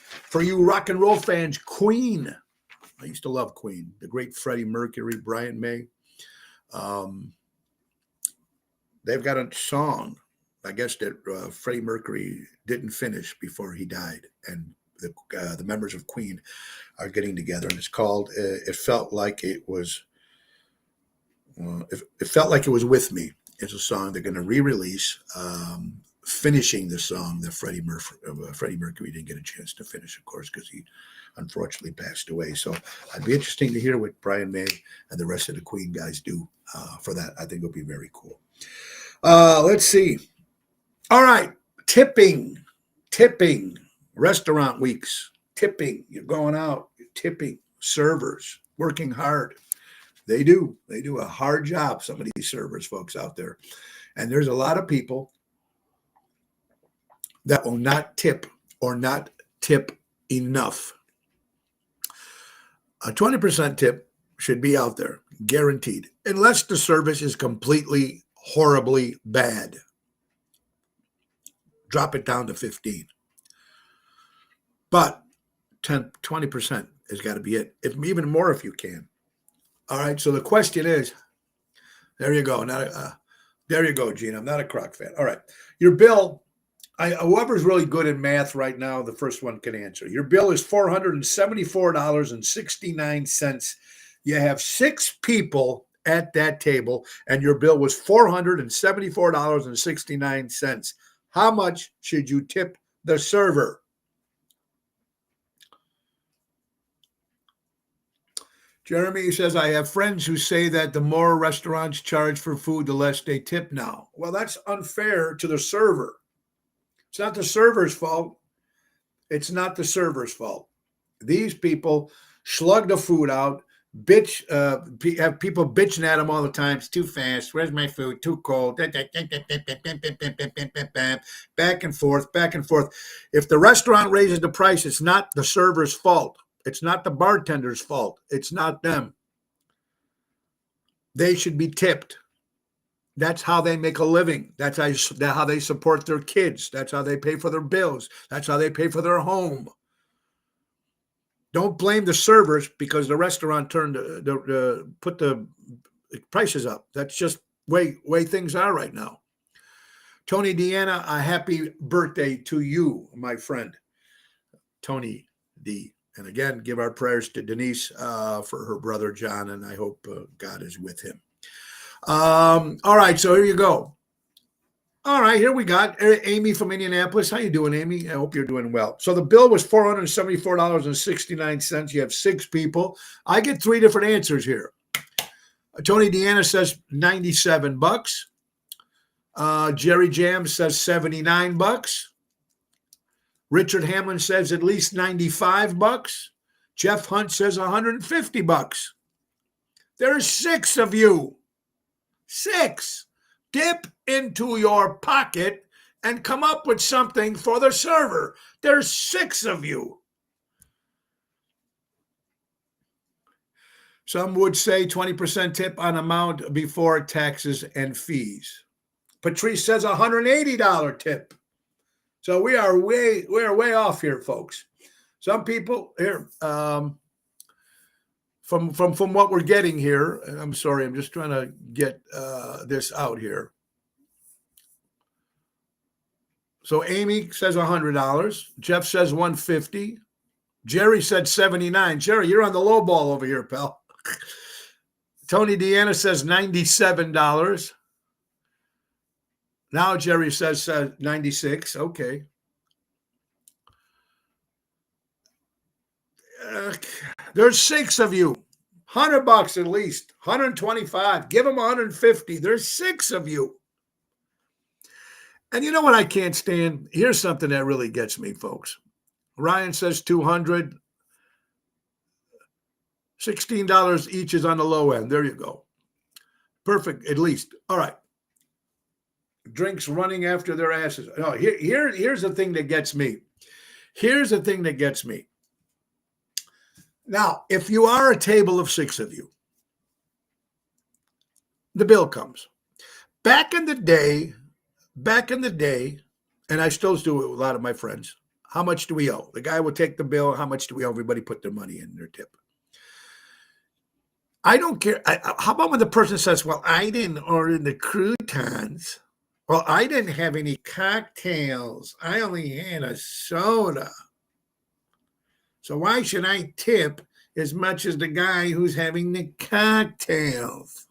For you rock and roll fans, Queen. I used to love Queen. The great Freddie Mercury, Brian May. They've got a song, I guess, that Freddie Mercury didn't finish before he died. And the members of Queen are getting together. And it's called It Felt Like It Was... It Felt Like It Was With Me. It's a song they're going to re-release, finishing the song that Freddie Mercury didn't get a chance to finish, of course, because he unfortunately passed away. So it'd be interesting to hear what Brian May and the rest of the Queen guys do for that. I think it'll be very cool. Let's see. All right. Tipping, restaurant weeks, tipping. You're going out, you're tipping servers, working hard. They do a hard job, some of these servers, folks out there. And there's a lot of people that will not tip or not tip enough. A 20% tip should be out there, guaranteed, unless the service is completely, horribly bad. Drop it down to 15. But 20% has got to be it, even more if you can. All right, so the question is, there you go. There you go, Gene. I'm not a Croc fan. All right, your bill, whoever's really good in math right now, the first one can answer. Your bill is $474.69. You have 6 people at that table, and your bill was $474.69. How much should you tip the server? Jeremy says, I have friends who say that the more restaurants charge for food, the less they tip now. Well, that's unfair to the server. It's not the server's fault. It's not the server's fault. These people slug the food out, have people bitching at them all the time. It's too fast. Where's my food? Too cold. Back and forth. If the restaurant raises the price, it's not the server's fault. It's not the bartender's fault. It's not them. They should be tipped. That's how they make a living. That's how they support their kids. That's how they pay for their bills. That's how they pay for their home. Don't blame the servers because the restaurant put the prices up. That's just way things are right now. Tony Deanna, a happy birthday to you, my friend. Tony D. And again, give our prayers to Denise for her brother, John, and I hope God is with him. All right, so here you go. All right, here we got Amy from Indianapolis. How you doing, Amy? I hope you're doing well. So the bill was $474.69. You have 6 people. I get 3 different answers here. Tony Deanna says $97. Jerry Jam says $79. Richard Hamlin says at least $95. Jeff Hunt says $150. There's 6 of you. 6. Dip into your pocket and come up with something for the server. There's 6 of you. Some would say 20% tip on amount before taxes and fees. Patrice says $180 tip. So we are way off here, folks. Some people here, from what we're getting here, and I'm sorry, I'm just trying to get this out here. So Amy says $100. Jeff says $150. Jerry said $79. Jerry, you're on the low ball over here, pal. Tony Deanna says $97. Now Jerry says $96. Okay. There's 6 of you. $100 at least. 125. Give them 150. There's 6 of you. And you know what I can't stand? Here's something that really gets me, folks. Ryan says $200. $16 each is on the low end. There you go. Perfect, at least. All right. Drinks running after their asses. No, here's the thing that gets me. Here's the thing that gets me. Now, if you are a table of 6 of you, the bill comes. Back in the day, and I still do it with a lot of my friends, how much do we owe? The guy will take the bill. How much do we owe? Everybody put their money in their tip. I don't care. How about when the person says, well, I didn't order the croutons. Well, I didn't have any cocktails. I only had a soda. So why should I tip as much as the guy who's having the cocktails?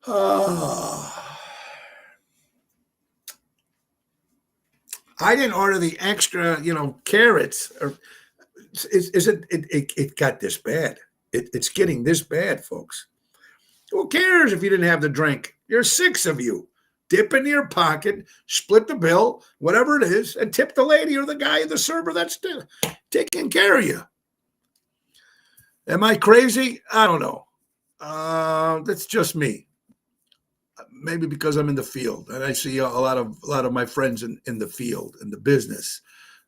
Oh. I didn't order the extra, carrots. Or it got this bad. It's getting this bad, folks. Who cares if you didn't have the drink? There's 6 of you. Dip in your pocket, split the bill, whatever it is, and tip the lady or the guy, the server that's taking care of you. Am I crazy? I don't know. That's just me. Maybe because I'm in the field and I see a lot of my friends in the field, in the business.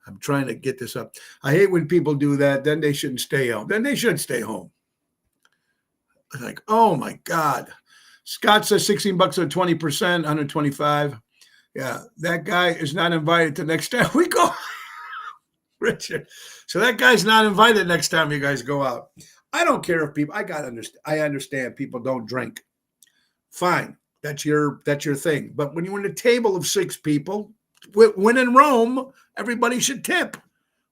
I'm trying to get this up. I hate when people do that. Then they shouldn't stay home. Then they should stay home. Like, oh my God. Scott says $16 at 20%, 125. Yeah, that guy is not invited the next time we go. Richard. So that guy's not invited next time you guys go out. I don't care if people, I understand people don't drink. Fine. That's your thing. But when you're in a table of 6 people, when in Rome, everybody should tip.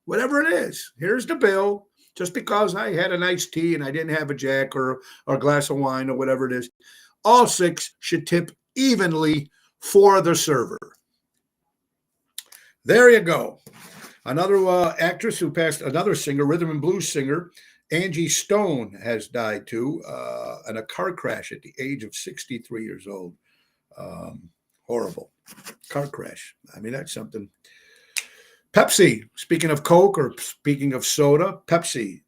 Whatever it is. Here's the bill. Just because I had an iced tea and I didn't have a Jack or a glass of wine or whatever it is, all 6 should tip evenly for the server. There you go. Another actress who passed, another singer, rhythm and blues singer, Angie Stone, has died too in a car crash at the age of 63 years old. Horrible car crash. I mean, that's something. Pepsi, speaking of Coke or speaking of soda, Pepsi,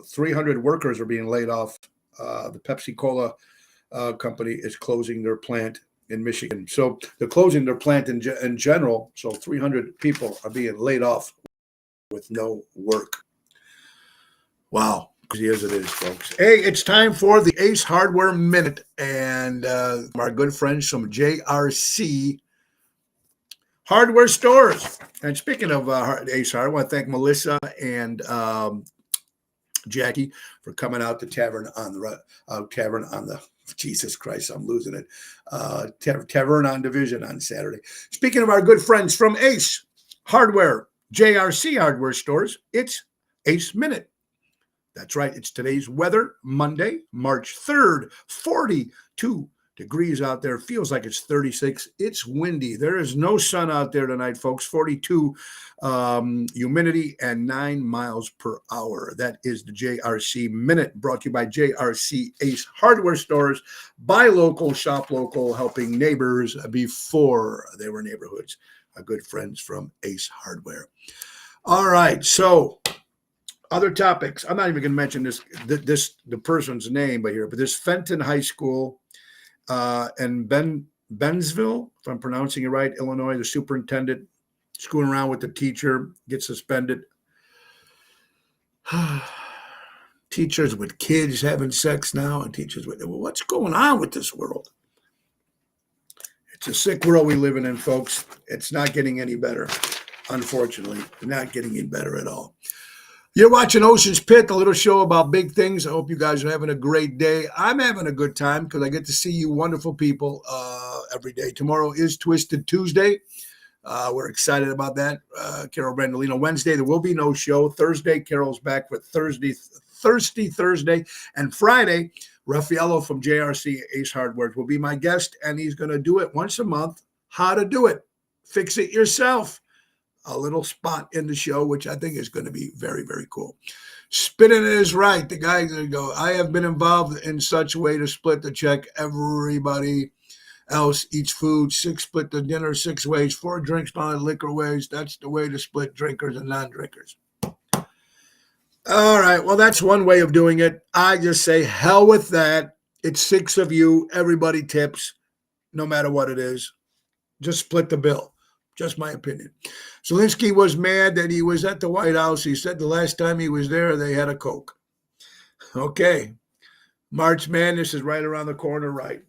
300 workers are being laid off. The Pepsi Cola company is closing their plant in Michigan. So they're closing their plant in general. So 300 people are being laid off with no work. Wow. Crazy as it is, folks. Hey, it's time for the Ace Hardware Minute. And our good friends from JRC Hardware Stores. And speaking of Ace Hardware, I want to thank Melissa and Jackie for coming out to Tavern on the Jesus Christ, I'm losing it. Tavern on Division on Saturday. Speaking of our good friends from Ace Hardware, JRC Hardware Stores, it's Ace Minute. That's right. It's today's weather, Monday, March 3rd, 42 degrees out there. Feels like it's 36. It's windy. There is no sun out there tonight, folks. 42 humidity and 9 miles per hour. That is the JRC Minute, brought to you by JRC Ace Hardware Stores. Buy local, shop local, helping neighbors before they were neighborhoods. Our good friends from Ace Hardware. All right, so other topics. I'm not even going to mention the person's name, but this Fenton High School in Bensville, if I'm pronouncing it right, Illinois, the superintendent screwing around with the teacher, gets suspended. Teachers with kids having sex now, and teachers with, well, what's going on with this world? It's a sick world we live in, folks. It's not getting any better, unfortunately. Not getting any better at all. You're watching Ocean's Pit, a little show about big things. I hope you guys are having a great day. I'm having a good time because I get to see you wonderful people every day. Tomorrow is Twisted Tuesday. We're excited about that. Carol Brandolino Wednesday, there will be no show. Thursday, Carol's back for Thirsty Thursday. And Friday, Raffaello from JRC Ace Hardware will be my guest, and he's going to do it once a month. How to do it. Fix it yourself. A little spot in the show, which I think is going to be very, very cool. Spinning it is right. The guy's going to go, I have been involved in such a way to split the check. Everybody else eats food. 6 split the dinner 6 ways. 4 drinks, 5 liquor ways. That's the way to split drinkers and non-drinkers. All right. Well, that's one way of doing it. I just say, hell with that. It's 6 of you. Everybody tips, no matter what it is. Just split the bill. Just my opinion. Zelensky was mad that he was at the White House. He said the last time he was there, they had a Coke. Okay. March Madness is right around the corner, right?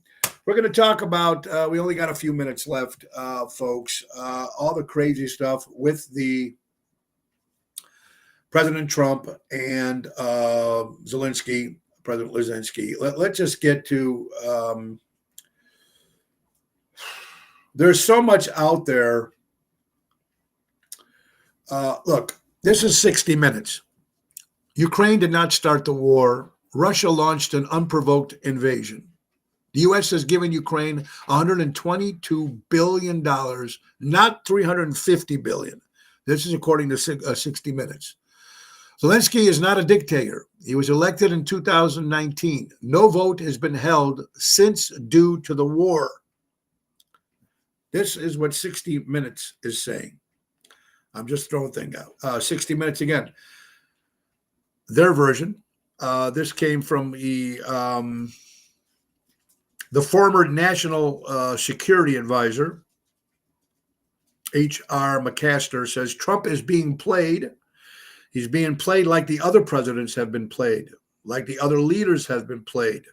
We're going to talk about, we only got a few minutes left, folks, all the crazy stuff with the President Trump and Zelensky, President Zelensky. Let's just get to, there's so much out there. Look, this is 60 Minutes. Ukraine did not start the war. Russia launched an unprovoked invasion. The U.S. has given Ukraine $122 billion, not $350 billion. This is according to 60 Minutes. Zelensky is not a dictator. He was elected in 2019. No vote has been held since due to the war. This is what 60 Minutes is saying. I'm just throwing things out. 60 Minutes again. Their version. This came from the former National Security Advisor, H.R. McMaster, says Trump is being played. He's being played like the other presidents have been played, like the other leaders have been played.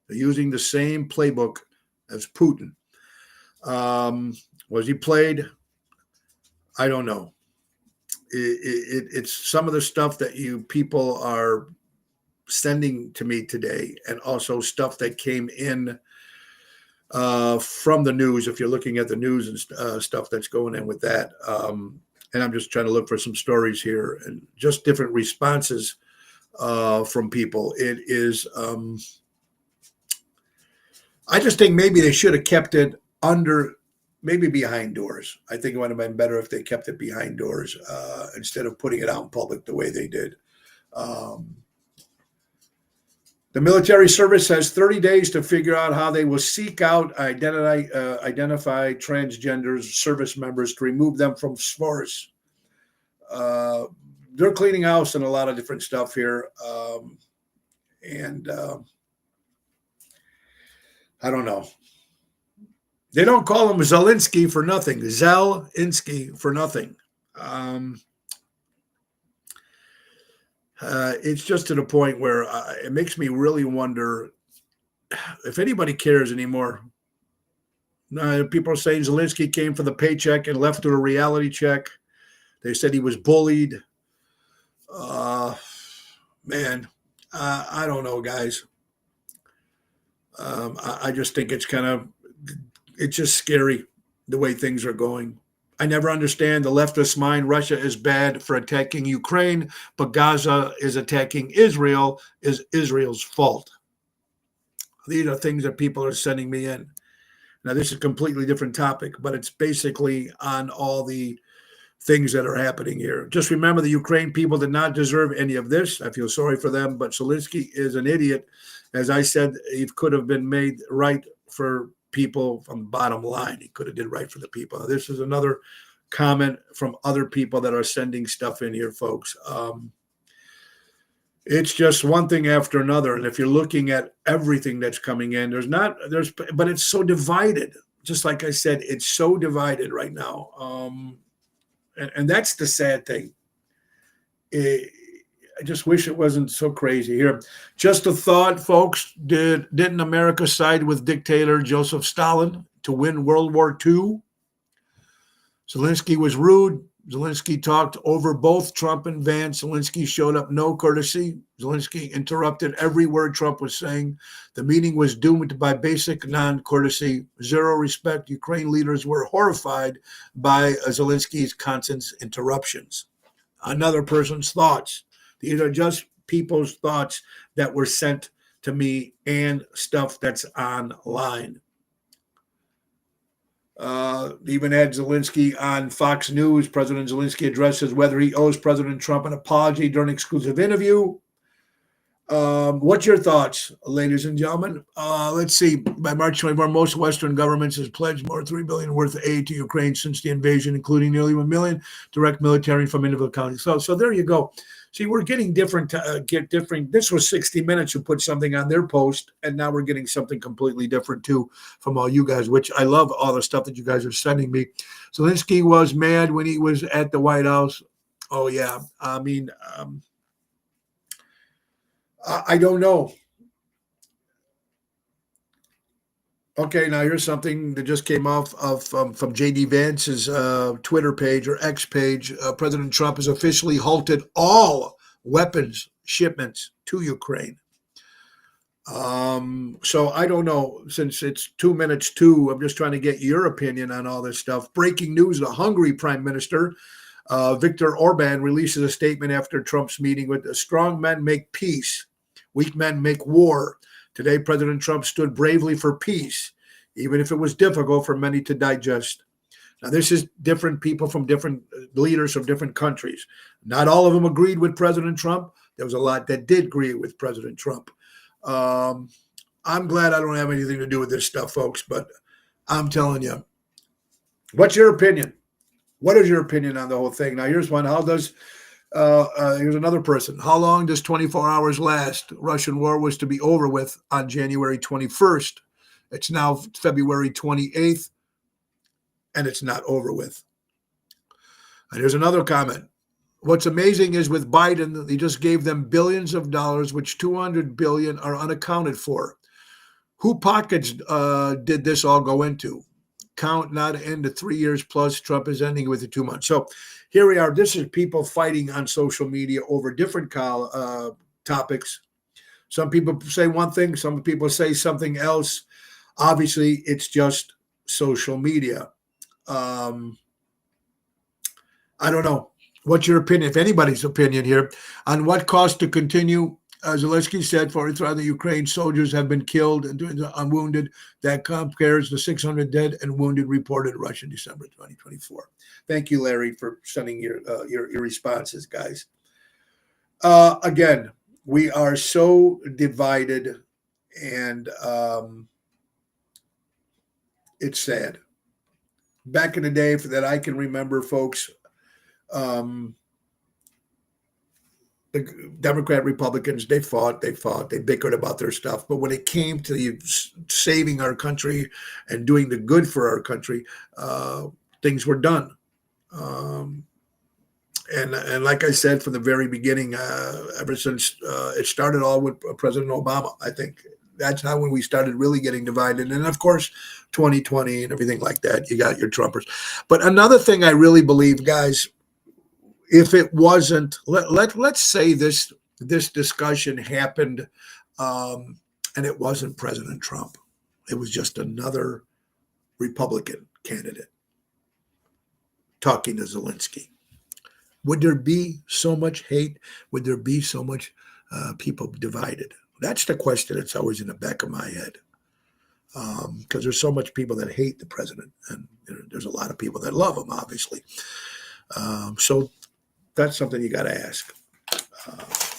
They're using the same playbook as Putin. Was he played? I don't know. It's some of the stuff that you people are sending to me today, and also stuff that came in from the news. If you're looking at the news and stuff that's going in with that, and I'm just trying to look for some stories here and just different responses from people. It is. I just think maybe they should have kept it under. Maybe behind doors. I think it would have been better if they kept it behind doors instead of putting it out in public the way they did. The military service has 30 days to figure out how they will seek out, identify transgenders, service members, to remove them from force. They're cleaning house and a lot of different stuff here. I don't know. They don't call him Zelensky for nothing. Zelensky for nothing. It's just to the point where it makes me really wonder if anybody cares anymore. People are saying Zelensky came for the paycheck and left with a reality check. They said he was bullied. Man, I don't know, guys. I just think it's just scary the way things are going. I never understand the leftist mind. Russia is bad for attacking Ukraine, but Gaza is attacking Israel, is Israel's fault. These are things that people are sending me in. Now, this is a completely different topic, but it's basically on all the things that are happening here. Just remember, the Ukraine people did not deserve any of this. I feel sorry for them, but Zelensky is an idiot. As I said, he could have been made right for people from the bottom line. He could have did right for the people. This is another comment from other people that are sending stuff in here, folks. It's just one thing after another. And if you're looking at everything that's coming in, but it's so divided. Just like I said, it's so divided right now. And that's the sad thing. I just wish it wasn't so crazy here. Just a thought, folks. Didn't America side with dictator Joseph Stalin to win World War II. Zelensky was rude. Zelensky talked over both Trump and Vance. Zelensky showed up no courtesy. Zelensky interrupted every word Trump was saying. The meeting was doomed by basic non-courtesy, zero respect. Ukraine leaders were horrified by Zelensky's constant interruptions. Another person's thoughts. These are just people's thoughts that were sent to me and stuff that's online. Even had Zelensky on Fox News. President Zelensky addresses whether he owes President Trump an apology during an exclusive interview. What's your thoughts, ladies and gentlemen? Let's see. By March 24, most Western governments has pledged more than $3 billion worth of aid to Ukraine since the invasion, including nearly 1 million direct military from individual counties. So there you go. See, we're getting different. This was 60 Minutes who put something on their post, and now we're getting something completely different too from all you guys, which I love all the stuff that you guys are sending me. Zelensky was mad when he was at the White House. Oh yeah, I mean, I don't know. Okay, now here's something that just came off of from J.D. Vance's Twitter page or X page. President Trump has officially halted all weapons shipments to Ukraine. So I don't know. Since it's 2 minutes to, I'm just trying to get your opinion on all this stuff. Breaking news: the Hungary Prime Minister, Viktor Orban, releases a statement after Trump's meeting with the strong men make peace, weak men make war. Today, President Trump stood bravely for peace, even if it was difficult for many to digest. Now, this is different people from different leaders from different countries. Not all of them agreed with President Trump. There was a lot that did agree with President Trump. I'm glad I don't have anything to do with this stuff, folks, but I'm telling you. What's your opinion? What is your opinion on the whole thing? Now, here's one. Here's another person. How long does 24 hours last? Russian war was to be over with on January 21st. It's now February 28th, and it's not over with. And here's another comment. What's amazing is with Biden, he just gave them billions of dollars, which 200 billion are unaccounted for. Who pockets did this all go into? Count not into 3 years plus. Trump is ending with the 2 months. So here we are. This is people fighting on social media over different topics. Some people say one thing. Some people say something else. Obviously, it's just social media. I don't know. What's your opinion, if anybody's opinion here, on what cost to continue? Zelensky said 43 Ukraine soldiers have been killed and wounded. That compares to 600 dead and wounded reported Russia in December 2024. Thank you, Larry, for sending your responses, guys. Again, we are so divided, and it's sad. Back in the day, that I can remember, folks, the Democrat Republicans, they fought, they bickered about their stuff. But when it came to saving our country and doing the good for our country, things were done. And like I said from the very beginning, ever since it started all with President Obama, I think that's how when we started really getting divided. And of course, 2020 and everything like that, you got your Trumpers. But another thing I really believe, guys, if it wasn't, let's say this discussion happened and it wasn't President Trump. It was just another Republican candidate talking to Zelensky. Would there be so much hate? Would there be so much people divided? That's the question that's always in the back of my head. Because there's so much people that hate the president, and there's a lot of people that love him, obviously. So that's something you got to ask.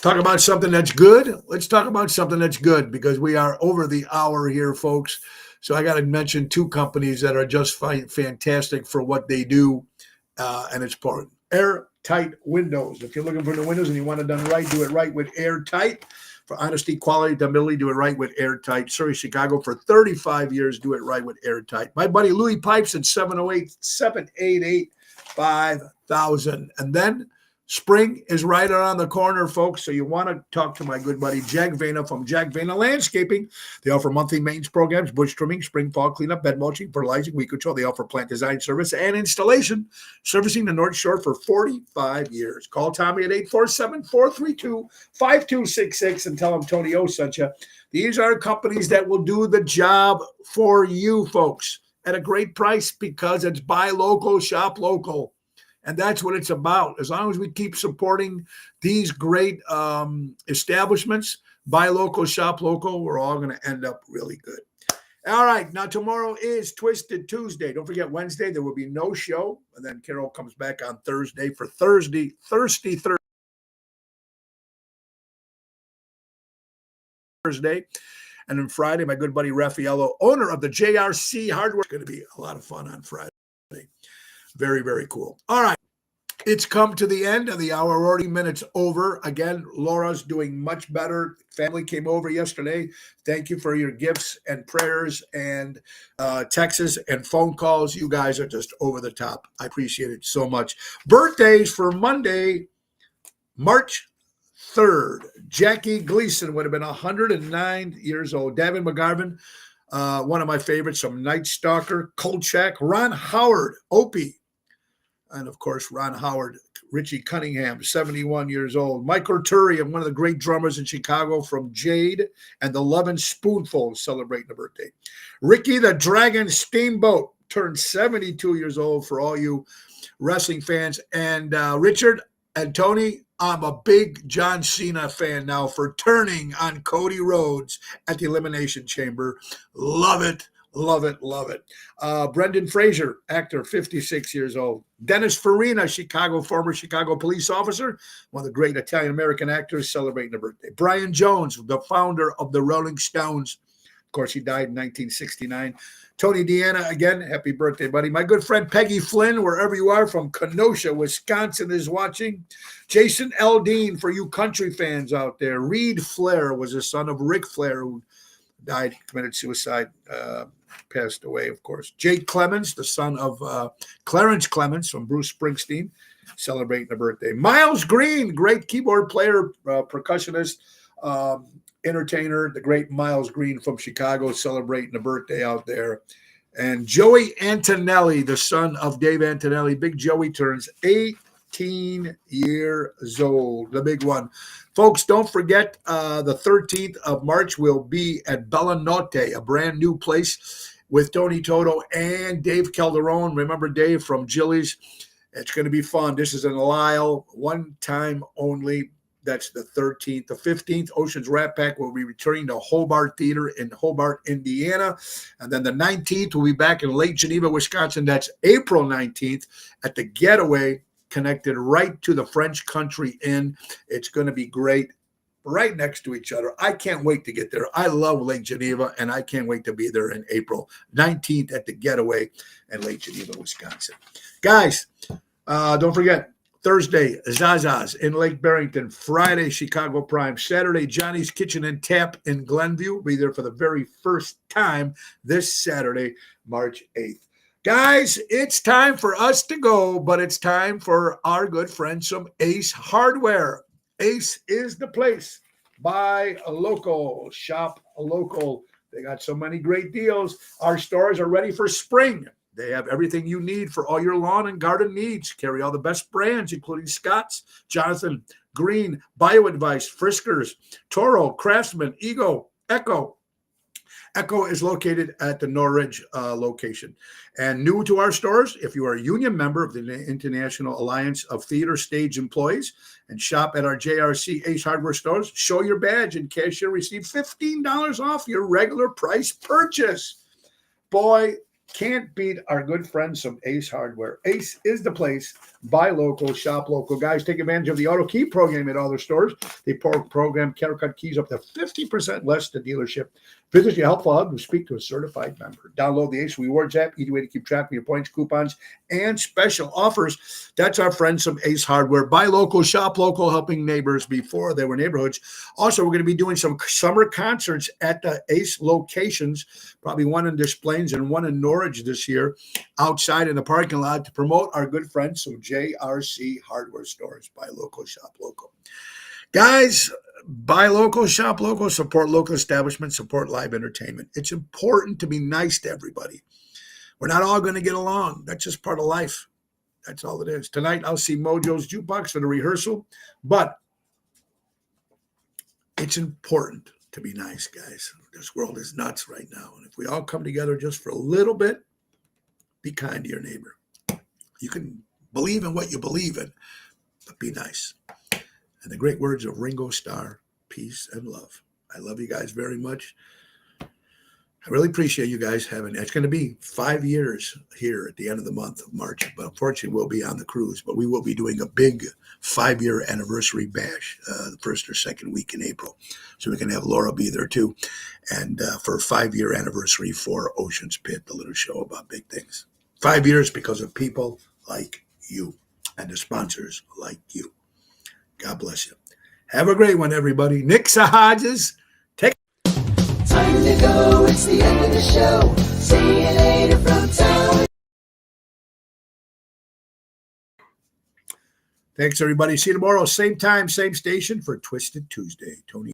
Talk about something that's good. Let's talk about something that's good, because we are over the hour here, folks. So I got to mention two companies that are just fantastic for what they do, and it's important. Airtight Windows. If you're looking for the windows and you want it done right, do it right with Airtight. For honesty, quality, dependability, do it right with Airtight. Surrey, Chicago, for 35 years, do it right with Airtight. My buddy Louis Pipes at 708-788-5000. And then Spring is right around the corner, folks. So you want to talk to my good buddy Jack Vena from Jack Vena Landscaping. They offer monthly maintenance programs, bush trimming, spring, fall cleanup, bed mulching, fertilizing, weed control. They offer plant design service and installation, servicing the North Shore for 45 years. Call Tommy at 847-432-5266 and tell him Tony O sent you. These are companies that will do the job for you, folks, at a great price because it's buy local, shop local. And that's what it's about. As long as we keep supporting these great establishments, buy local, shop local, we're all going to end up really good. All right. Now, tomorrow is Twisted Tuesday. Don't forget, Wednesday, there will be no show. And then Carol comes back on Thursday for Thirsty Thursday. And then Friday, my good buddy Raffaello, owner of the JRC Hardware. It's going to be a lot of fun on Friday. Very, very cool. All right. It's come to the end of the hour. We're already minutes over. Again, Laura's doing much better. Family came over yesterday. Thank you for your gifts and prayers and texts and phone calls. You guys are just over the top. I appreciate it so much. Birthdays for Monday, March 3rd. Jackie Gleason would have been 109 years old. Davin McGarvin, one of my favorites, some Night Stalker, Kolchak, Ron Howard, Opie. And, of course, Ron Howard, Richie Cunningham, 71 years old. Mike Orturi, one of the great drummers in Chicago from Jade and the Lovin' Spoonful, celebrating a birthday. Ricky the Dragon Steamboat turned 72 years old for all you wrestling fans. And Richard and Tony, I'm a big John Cena fan now for turning on Cody Rhodes at the Elimination Chamber. Love it. Love it, love it. Brendan Fraser, actor, 56 years old. Dennis Farina, former Chicago police officer, one of the great Italian-American actors, celebrating a birthday. Brian Jones, the founder of the Rolling Stones. Of course, he died in 1969. Tony Deanna, again, happy birthday, buddy. My good friend Peggy Flynn, wherever you are, from Kenosha, Wisconsin, is watching. Jason Aldean, for you country fans out there. Reed Flair was the son of Ric Flair, who died, committed suicide, passed away, of course. Jake Clemens, the son of Clarence Clemens from Bruce Springsteen, celebrating a birthday. Miles Green, great keyboard player, percussionist, entertainer, the great Miles Green from Chicago, celebrating a birthday out there. And Joey Antonelli, the son of Dave Antonelli, Big Joey, turns 18 years old, the big one. Folks, don't forget the 13th of March will be at Bella Notte, a brand new place with Tony Toto and Dave Calderon. Remember Dave from Jilly's? It's going to be fun. This is in Lisle, one time only. That's the 13th. The 15th, Ocean's Rat Pack will be returning to Hobart Theater in Hobart, Indiana. And then the 19th, we'll be back in Lake Geneva, Wisconsin. That's April 19th at the Getaway, connected right to the French Country Inn. It's going to be great, right next to each other. I can't wait to get there. I love Lake Geneva, and I can't wait to be there in April 19th at the Getaway in Lake Geneva, Wisconsin. Guys, don't forget, Thursday, Zaza's in Lake Barrington. Friday, Chicago Prime. Saturday, Johnny's Kitchen and Tap in Glenview. We'll be there for the very first time this Saturday, March 8th. Guys, it's time for us to go, but it's time for our good friends from Ace Hardware. Ace is the place. Buy a local, shop a local. They got so many great deals. Our stores are ready for spring. They have everything you need for all your lawn and garden needs. Carry all the best brands, including Scott's, Jonathan, Green, BioAdvice, Friskers, Toro, Craftsman, Ego, Echo. Echo is located at the Norridge location. And new to our stores, if you are a union member of the International Alliance of Theater Stage Employees and shop at our JRC Ace Hardware stores, show your badge and cashier receive $15 off your regular price purchase. Boy, can't beat our good friends from Ace Hardware. Ace is the place. Buy local, shop local. Guys, take advantage of the auto key program at all their stores. They program CareCut keys up to 50% less to dealership. Visit your helpful hub and speak to a certified member. Download the Ace Rewards app, easy way to keep track of your points, coupons, and special offers. That's our friends from Ace Hardware. Buy local, shop local, helping neighbors before they were neighborhoods. Also, we're going to be doing some summer concerts at the Ace locations, probably one in Des Plaines and one in North storage this year outside in the parking lot to promote our good friends. So JRC Hardware Stores, buy local, shop local. Guys, buy local, shop local, support local establishments, support live entertainment. It's important to be nice to everybody. We're not all going to get along. That's just part of life. That's all it is. Tonight, I'll see Mojo's Jukebox for the rehearsal, but it's important to be nice, guys. This world is nuts right now. And if we all come together just for a little bit, be kind to your neighbor. You can believe in what you believe in, but be nice. And the great words of Ringo Starr, peace and love. I love you guys very much. I really appreciate you guys having, it's going to be 5 years here at the end of the month of March, but unfortunately we'll be on the cruise, but we will be doing a big 5-year anniversary bash the first or second week in April. So we can have Laura be there too. And for a 5-year anniversary for Ocean's Pit, the little show about big things. 5 years because of people like you and the sponsors like you. God bless you. Have a great one, everybody. Nick Sahajas. Time to go, it's the end of the show. See you later from town. Thanks, everybody. See you tomorrow, same time, same station for Twisted Tuesday. Tony.